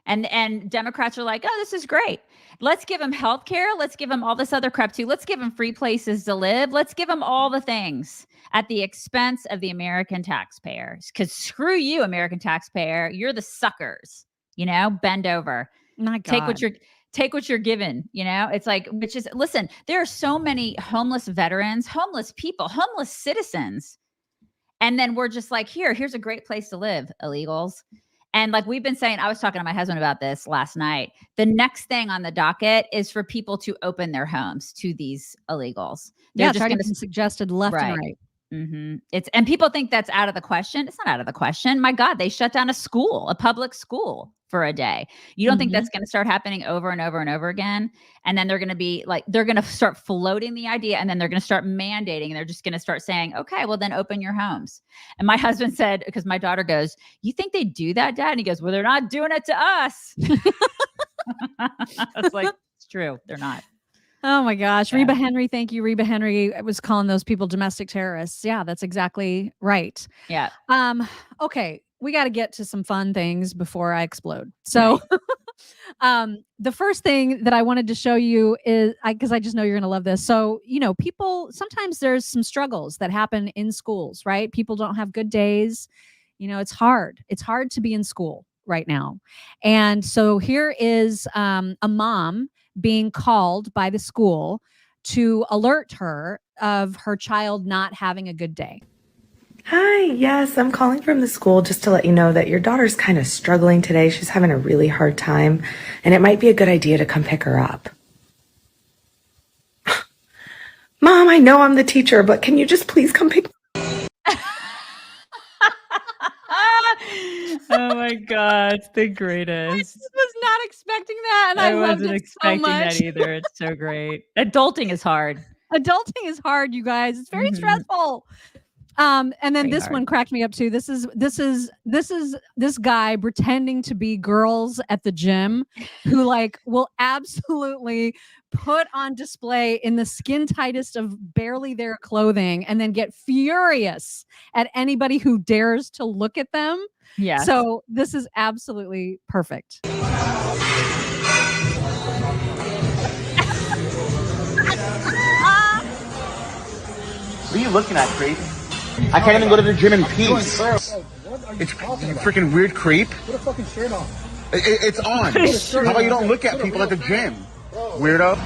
[SPEAKER 2] And Democrats are like, oh, this is great. Let's give them health care. Let's give them all this other crap too. Let's give them free places to live. Let's give them all the things at the expense of the American taxpayers. Because screw you, American taxpayer. You're the suckers. Bend over.
[SPEAKER 1] My God.
[SPEAKER 2] Take what you're given. It's like, listen, there are so many homeless veterans, homeless people, homeless citizens. And then we're just like, here's a great place to live, illegals. And like we've been saying, I was talking to my husband about this last night. The next thing on the docket is for people to open their homes to these illegals.
[SPEAKER 1] They're just going to be suggested left and right.
[SPEAKER 2] And people think that's out of the question. It's not out of the question. My God, they shut down a public school for a day. You don't think that's going to start happening over and over and over again? And then they're going to be like, they're going to start floating the idea, and then they're going to start mandating, and they're just going to start saying, okay, well then open your homes. And my husband said, because my daughter goes, you think they do that, Dad? And he goes, well, they're not doing it to us. I was like, it's true. They're not.
[SPEAKER 1] Oh my gosh. Yeah. Reba Henry. Thank you. Reba Henry was calling those people domestic terrorists. Yeah, that's exactly right.
[SPEAKER 2] Yeah.
[SPEAKER 1] Okay. We got to get to some fun things before I explode. So the first thing that I wanted to show you is, because I just know you're going to love this. So, people, sometimes there's some struggles that happen in schools, right? People don't have good days. It's hard. It's hard to be in school right now. And so here is a mom being called by the school to alert her of her child not having a good day.
[SPEAKER 24] Hi, yes, I'm calling from the school just to let you know that your daughter's kind of struggling today. She's having a really hard time, and it might be a good idea to come pick her up. Mom, I know I'm the teacher, but can you just please come pick me up?
[SPEAKER 2] Oh my God, it's the greatest.
[SPEAKER 1] I just was not expecting that, and I
[SPEAKER 2] wasn't expecting that either. It's so great. Adulting is hard.
[SPEAKER 1] Adulting is hard, you guys. It's very stressful. And then this one cracked me up too. This is this guy pretending to be girls at the gym who like will absolutely put on display in the skin tightest of barely their clothing and then get furious at anybody who dares to look at them.
[SPEAKER 2] Yeah.
[SPEAKER 1] So this is absolutely perfect.
[SPEAKER 5] What are you looking at, creep? I can't even go to the gym in peace. It's you freaking weird creep.
[SPEAKER 4] Put a fucking shirt on.
[SPEAKER 5] It's on. How about you don't look at people at the gym, weirdo?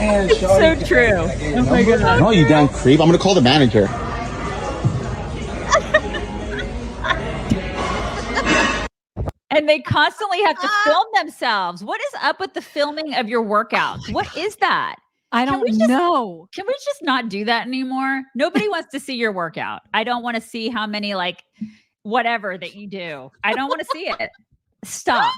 [SPEAKER 2] It's so true. Oh my god.
[SPEAKER 5] No, you damn creep. I'm gonna call the manager.
[SPEAKER 2] And they constantly have to film themselves. What is up with the filming of your workouts? What is that?
[SPEAKER 1] I don't know.
[SPEAKER 2] Can we just not do that anymore? Nobody wants to see your workout. I don't want to see how many like whatever that you do. I don't want to see it. Stop.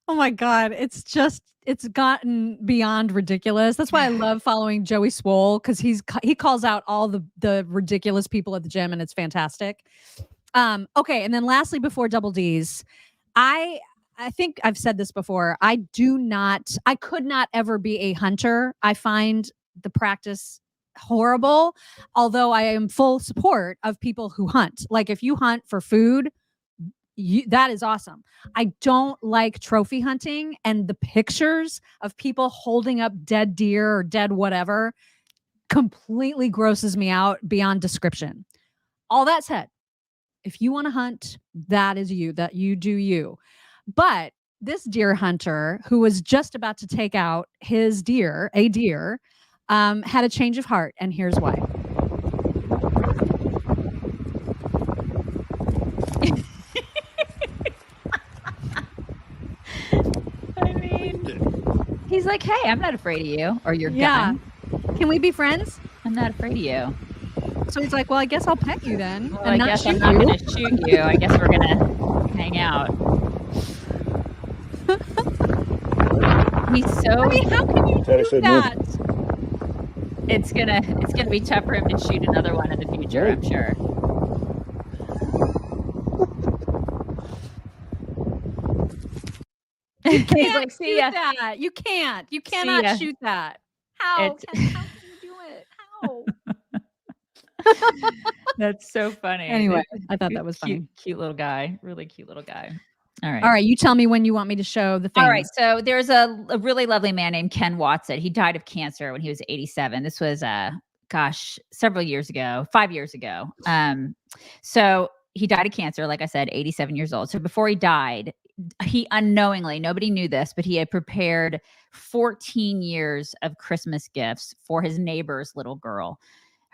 [SPEAKER 1] Oh my God. It's gotten beyond ridiculous. That's why I love following Joey Swole, because he calls out all the ridiculous people at the gym, and it's fantastic. Okay. And then lastly, before Double D's, I think I've said this before. I could not ever be a hunter. I find the practice horrible, although I am full support of people who hunt. Like if you hunt for food, that is awesome. I don't like trophy hunting, and the pictures of people holding up dead deer or dead whatever completely grosses me out beyond description. All that said, if you want to hunt, that is you, that you do you. But this deer hunter who was just about to take out his deer, had a change of heart, and here's why.
[SPEAKER 2] I mean, he's like, hey, I'm not afraid of you or your gun.
[SPEAKER 1] Can we be friends?
[SPEAKER 2] I'm not afraid of you.
[SPEAKER 1] So he's like, well, I guess I'll pet you then.
[SPEAKER 2] Well, I guess I'm not going to shoot you. I guess we're going to hang out. He's so.
[SPEAKER 1] I mean, how can you do that?
[SPEAKER 2] It's gonna be tough for him to shoot another one in the future, I'm sure.
[SPEAKER 1] You can't shoot that. You can't. You cannot shoot that. How can you do it? How?
[SPEAKER 2] That's so funny.
[SPEAKER 1] Anyway, I thought that was funny.
[SPEAKER 2] Cute little guy. Really cute little guy. All right.
[SPEAKER 1] All right. You tell me when you want me to show the thing.
[SPEAKER 2] All right. So there's a really lovely man named Ken Watson. He died of cancer when he was 87. This was, several years ago, 5 years ago. So he died of cancer, like I said, 87 years old. So before he died, he unknowingly, nobody knew this, but he had prepared 14 years of Christmas gifts for his neighbor's little girl.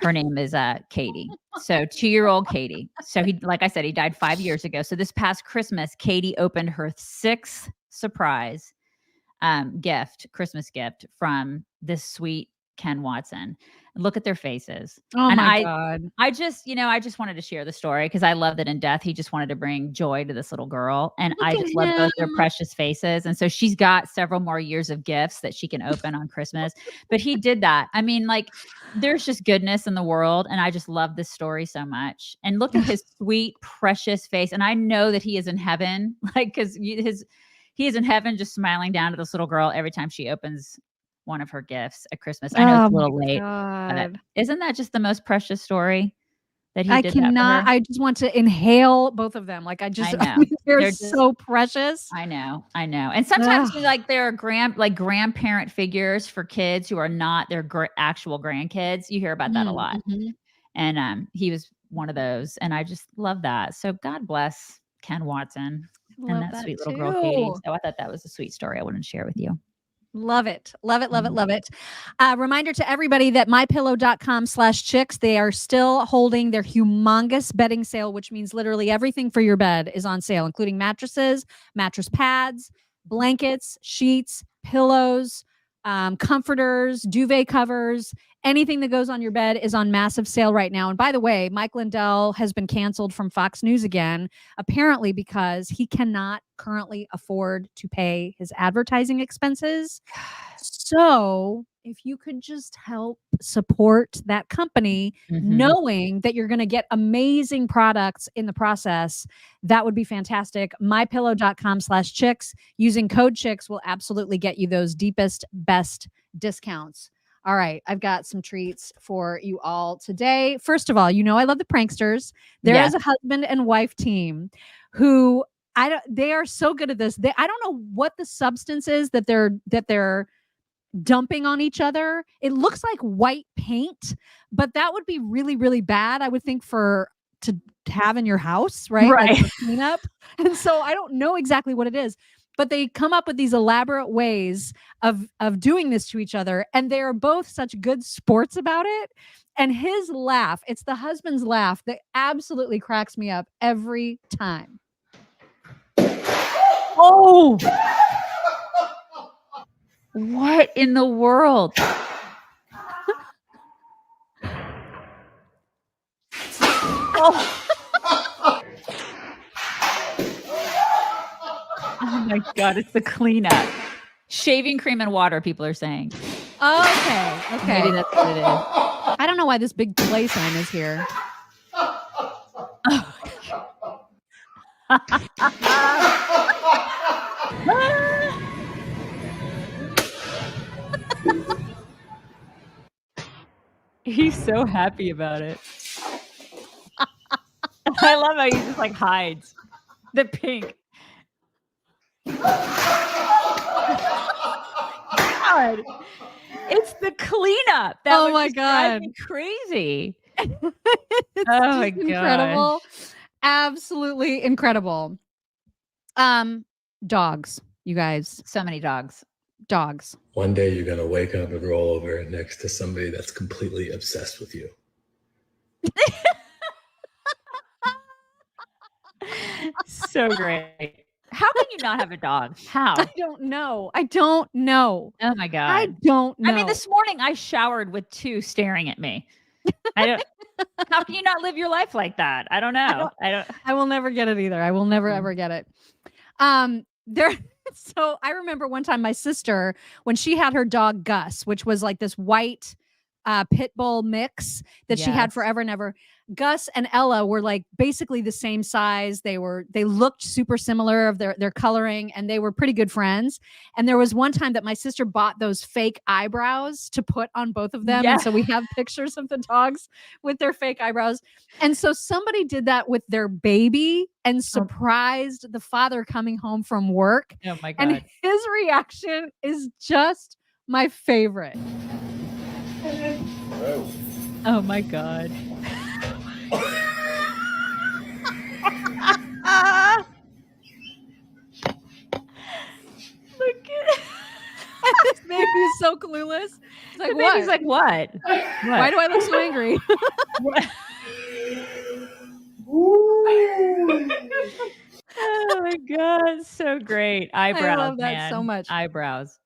[SPEAKER 2] Her name is Katie. So 2-year-old Katie. So he, like I said, he died 5 years ago. So this past Christmas, Katie opened her 6th surprise Christmas gift from this sweet Ken Watson. Look at their faces.
[SPEAKER 1] Oh my God.
[SPEAKER 2] I just wanted to share the story because I love that in death, he just wanted to bring joy to this little girl. And I just love both their precious faces. And so she's got several more years of gifts that she can open on Christmas. But he did that. I mean, like, there's just goodness in the world. And I just love this story so much. And look at his sweet, precious face. And I know that he is in heaven, like, because he is in heaven just smiling down to this little girl every time she opens one of her gifts at Christmas. I know it's a little late, but isn't that just the most precious story that he did?
[SPEAKER 1] I just want to inhale both of them. Like I mean, they're so precious.
[SPEAKER 2] I know. And sometimes they're grandparent figures for kids who are not their actual grandkids. You hear about that a lot.
[SPEAKER 1] Mm-hmm.
[SPEAKER 2] And he was one of those. And I just love that. So God bless Ken Watson and that sweet little girl, Katie. So I thought that was a sweet story I wanted to share with you.
[SPEAKER 1] Love it. Love it. Love it. Love it. Reminder to everybody that mypillow.com/chicks, they are still holding their humongous bedding sale, which means literally everything for your bed is on sale, including mattresses, mattress pads, blankets, sheets, pillows, comforters, duvet covers, anything that goes on your bed is on massive sale right now. And by the way, Mike Lindell has been canceled from Fox News again, apparently because he cannot currently afford to pay his advertising expenses. So if you could just help support that company, knowing that you're going to get amazing products in the process, that would be fantastic. MyPillow.com/chicks. Using code chicks will absolutely get you those deepest, best discounts. All right, I've got some treats for you all today. First of all, you know I love the pranksters. There is a husband and wife team who they are so good at this. I don't know what the substance is that they're dumping on each other. It looks like white paint, but that would be really, really bad, I would think, to have in your house, right? Like for cleanup. And so I don't know exactly what it is, but they come up with these elaborate ways of doing this to each other, and they are both such good sports about it. And his laugh, it's the husband's laugh that absolutely cracks me up every time.
[SPEAKER 2] Oh, what in the world? Oh. Oh my God, it's the cleanup. Shaving cream and water, people are saying.
[SPEAKER 1] Okay.
[SPEAKER 2] Maybe that's what it is.
[SPEAKER 1] I don't know why this big play sign is here.
[SPEAKER 2] He's so happy about it. I love how he just like hides the pink. God. It's the cleanup.
[SPEAKER 1] Oh my God.
[SPEAKER 2] Crazy.
[SPEAKER 1] It's
[SPEAKER 2] oh my
[SPEAKER 1] incredible. Absolutely incredible. Dogs, you guys.
[SPEAKER 2] So many dogs.
[SPEAKER 1] Dogs.
[SPEAKER 6] One day you're going to wake up and roll over next to somebody that's completely obsessed with you.
[SPEAKER 2] So great. How can you not have a dog? How?
[SPEAKER 1] I don't know. Oh
[SPEAKER 2] my God.
[SPEAKER 1] I don't know.
[SPEAKER 2] I mean, this morning I showered with two staring at me. How can you not live your life like that? I don't know.
[SPEAKER 1] I will never get it either. I will never ever get it. So I remember one time my sister, when she had her dog Gus, which was like this white pit bull mix that she had forever and ever. Gus and Ella were like basically the same size. They looked super similar of their coloring, and they were pretty good friends. And there was one time that my sister bought those fake eyebrows to put on both of them. And so we have pictures of the dogs with their fake eyebrows. And so somebody did that with their baby and surprised the father coming home from work.
[SPEAKER 2] Oh my God.
[SPEAKER 1] And his reaction is just my favorite.
[SPEAKER 2] Oh my God.
[SPEAKER 1] Look at this baby's so clueless. He's like, what?
[SPEAKER 2] He's like, what?
[SPEAKER 1] Why do I look so angry?
[SPEAKER 2] Oh my God, so great. Eyebrows.
[SPEAKER 1] I love that so much.
[SPEAKER 2] Eyebrows.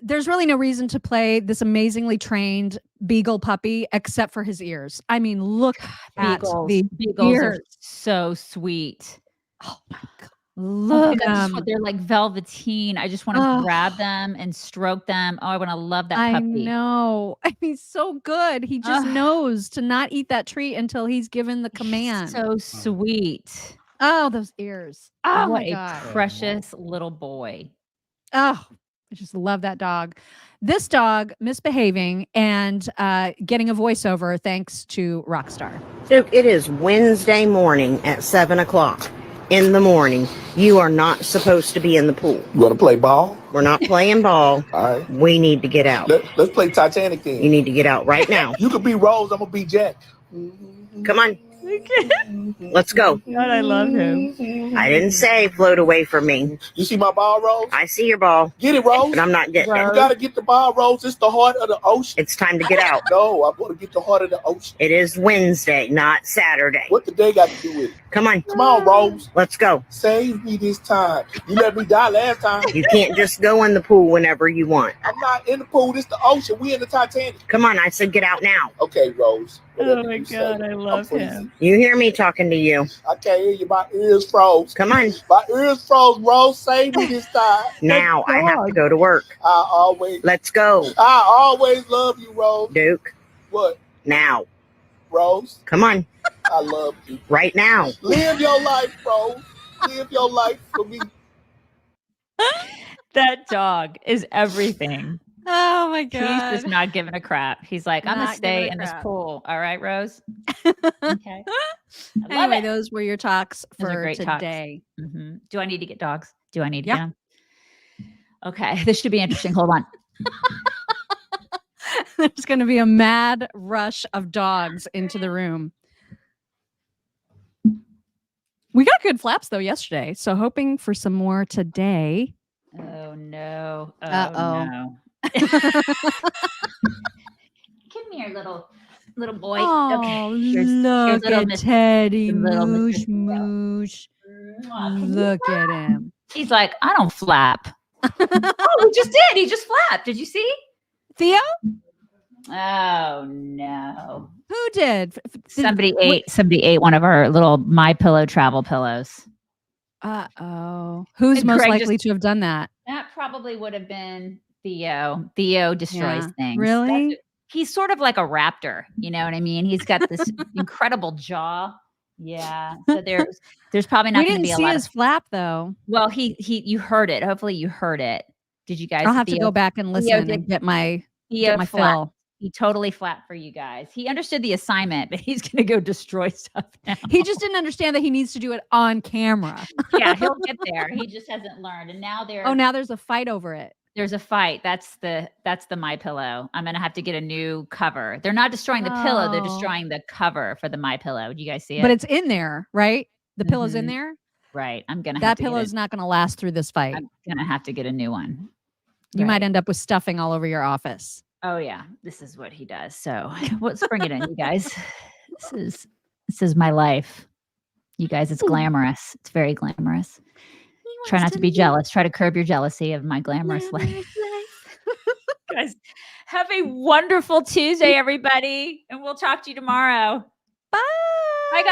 [SPEAKER 1] There's really no reason to play this amazingly trained beagle puppy except for his ears. I mean, look at the
[SPEAKER 2] Beagles
[SPEAKER 1] ears.
[SPEAKER 2] are so sweet.
[SPEAKER 1] Oh my God.
[SPEAKER 2] Look, they're like velveteen. I just want to grab them and stroke them. Oh, I want to love that puppy.
[SPEAKER 1] I know. I mean, so good. He just knows to not eat that treat until he's given the command.
[SPEAKER 2] So sweet.
[SPEAKER 1] Oh, those ears.
[SPEAKER 2] Oh,
[SPEAKER 1] Oh
[SPEAKER 2] what
[SPEAKER 1] my
[SPEAKER 2] a
[SPEAKER 1] God.
[SPEAKER 2] precious little boy.
[SPEAKER 1] Oh, I just love that dog. This dog misbehaving and getting a voiceover thanks to Rockstar.
[SPEAKER 8] So it is Wednesday morning at 7 o'clock in the morning. You are not supposed to be in the pool.
[SPEAKER 5] You want to play ball?
[SPEAKER 8] We're not playing ball.
[SPEAKER 5] All right.
[SPEAKER 8] We need to get out.
[SPEAKER 5] Let's play Titanic then.
[SPEAKER 8] You need to get out right now.
[SPEAKER 5] You could be Rose. I'm going to be Jack.
[SPEAKER 8] Come on. Let's go.
[SPEAKER 2] God, I love him.
[SPEAKER 8] I didn't say float away from me.
[SPEAKER 5] You see my ball, Rose?
[SPEAKER 8] I see your ball.
[SPEAKER 5] Get it, Rose.
[SPEAKER 8] But I'm not getting it.
[SPEAKER 5] You got to get the ball, Rose. It's the heart of the ocean.
[SPEAKER 8] It's time to get out.
[SPEAKER 5] No, I'm going to get the heart of the ocean.
[SPEAKER 8] It is Wednesday, not Saturday.
[SPEAKER 5] What the day got to do with it?
[SPEAKER 8] Come on.
[SPEAKER 5] Come on, Rose.
[SPEAKER 8] Let's go.
[SPEAKER 5] Save me this time. You let me die last time.
[SPEAKER 8] You can't just go in the pool whenever you want.
[SPEAKER 5] I'm not in the pool. It's the ocean. We in the Titanic.
[SPEAKER 8] Come on. I said get out now.
[SPEAKER 5] Okay, Rose.
[SPEAKER 2] Oh my God, I love him.
[SPEAKER 8] You hear me talking to you.
[SPEAKER 5] I can't hear you. My ears froze.
[SPEAKER 4] Rose.
[SPEAKER 8] Come on.
[SPEAKER 4] My ears froze, Rose. Save me this time.
[SPEAKER 8] Now I have to go to work. Let's go.
[SPEAKER 4] I always love you, Rose.
[SPEAKER 8] Duke.
[SPEAKER 4] What?
[SPEAKER 8] Now.
[SPEAKER 4] Rose.
[SPEAKER 8] Come on.
[SPEAKER 4] I love you.
[SPEAKER 8] Right now.
[SPEAKER 4] Live your life, Rose. Live your life for me.
[SPEAKER 2] That dog is everything.
[SPEAKER 1] Oh my
[SPEAKER 2] He's
[SPEAKER 1] God.
[SPEAKER 2] just not giving a crap. He's like, I'm gonna
[SPEAKER 1] Not
[SPEAKER 2] stay
[SPEAKER 1] giving
[SPEAKER 2] in
[SPEAKER 1] a
[SPEAKER 2] this
[SPEAKER 1] crap.
[SPEAKER 2] pool. All right, Rose. Okay.
[SPEAKER 1] Anyway, those were your talks
[SPEAKER 2] Those are
[SPEAKER 1] for
[SPEAKER 2] great talks.
[SPEAKER 1] today.
[SPEAKER 2] Mm-hmm. Do I need to get dogs? Do I need to
[SPEAKER 1] Yeah.
[SPEAKER 2] get them? Okay, this should be interesting. Hold on.
[SPEAKER 1] There's going to be a mad rush of dogs into the room. We got good flaps though yesterday, so hoping for some more today.
[SPEAKER 2] Oh no. Oh
[SPEAKER 1] Uh-oh.
[SPEAKER 2] no. Come here, little boy.
[SPEAKER 1] Oh,
[SPEAKER 2] okay.
[SPEAKER 1] look
[SPEAKER 2] little
[SPEAKER 1] at
[SPEAKER 2] Mr.
[SPEAKER 1] Teddy
[SPEAKER 2] little Mr.
[SPEAKER 1] Moosh
[SPEAKER 2] Theo.
[SPEAKER 1] Moosh.
[SPEAKER 2] Can you
[SPEAKER 1] Look at him.
[SPEAKER 2] He's like, I don't flap. Oh, he just did. He just flapped. Did you see?
[SPEAKER 1] Theo?
[SPEAKER 2] Oh no.
[SPEAKER 1] Who did?
[SPEAKER 2] Somebody ate one of our little My Pillow travel pillows.
[SPEAKER 1] Uh-oh. Who's
[SPEAKER 2] And
[SPEAKER 1] most
[SPEAKER 2] Craig
[SPEAKER 1] likely
[SPEAKER 2] just-
[SPEAKER 1] to have done that?
[SPEAKER 2] That probably would have been Theo. Theo destroys
[SPEAKER 1] Yeah.
[SPEAKER 2] things.
[SPEAKER 1] Really?
[SPEAKER 2] He's sort of like a raptor. You know what I mean? He's got this incredible jaw. Yeah. So there's probably not
[SPEAKER 1] We
[SPEAKER 2] going to
[SPEAKER 1] didn't
[SPEAKER 2] be a
[SPEAKER 1] see
[SPEAKER 2] lot
[SPEAKER 1] his
[SPEAKER 2] of.
[SPEAKER 1] flap though.
[SPEAKER 2] Well, you heard it. Hopefully you heard it. Did you guys?
[SPEAKER 1] I'll have to
[SPEAKER 2] Theo-
[SPEAKER 1] go back and
[SPEAKER 2] Theo
[SPEAKER 1] listen
[SPEAKER 2] did-
[SPEAKER 1] and get my
[SPEAKER 2] Theo
[SPEAKER 1] my
[SPEAKER 2] flapped.
[SPEAKER 1] fill.
[SPEAKER 2] He totally flapped for you guys. He understood the assignment, but he's going to go destroy stuff now.
[SPEAKER 1] He just didn't understand that he needs to do it on camera.
[SPEAKER 2] Yeah, he'll get there. He just hasn't learned. And now
[SPEAKER 1] now there's a fight over it.
[SPEAKER 2] there's a fight. That's the My Pillow. I'm going to have to get a new cover. They're not destroying the pillow, they're
[SPEAKER 1] Oh.
[SPEAKER 2] destroying the cover for the My Pillow. Do you guys see it?
[SPEAKER 1] But it's in there, right? The pillow's in
[SPEAKER 2] Mhm.
[SPEAKER 1] there.
[SPEAKER 2] Right. I'm going to
[SPEAKER 1] That
[SPEAKER 2] have to
[SPEAKER 1] pillow's not going to last through this fight.
[SPEAKER 2] I'm going to have to get a new one.
[SPEAKER 1] You might
[SPEAKER 2] Right.
[SPEAKER 1] end up with stuffing all over your office.
[SPEAKER 2] Oh yeah, this is what he does. So let's bring it in, you guys. This is my life. You guys, it's glamorous. It's very glamorous. Try not to be jealous. Try to curb your jealousy of my glamorous life. Guys, have a wonderful Tuesday, everybody. And we'll talk to you tomorrow.
[SPEAKER 1] Bye.
[SPEAKER 2] Bye, guys.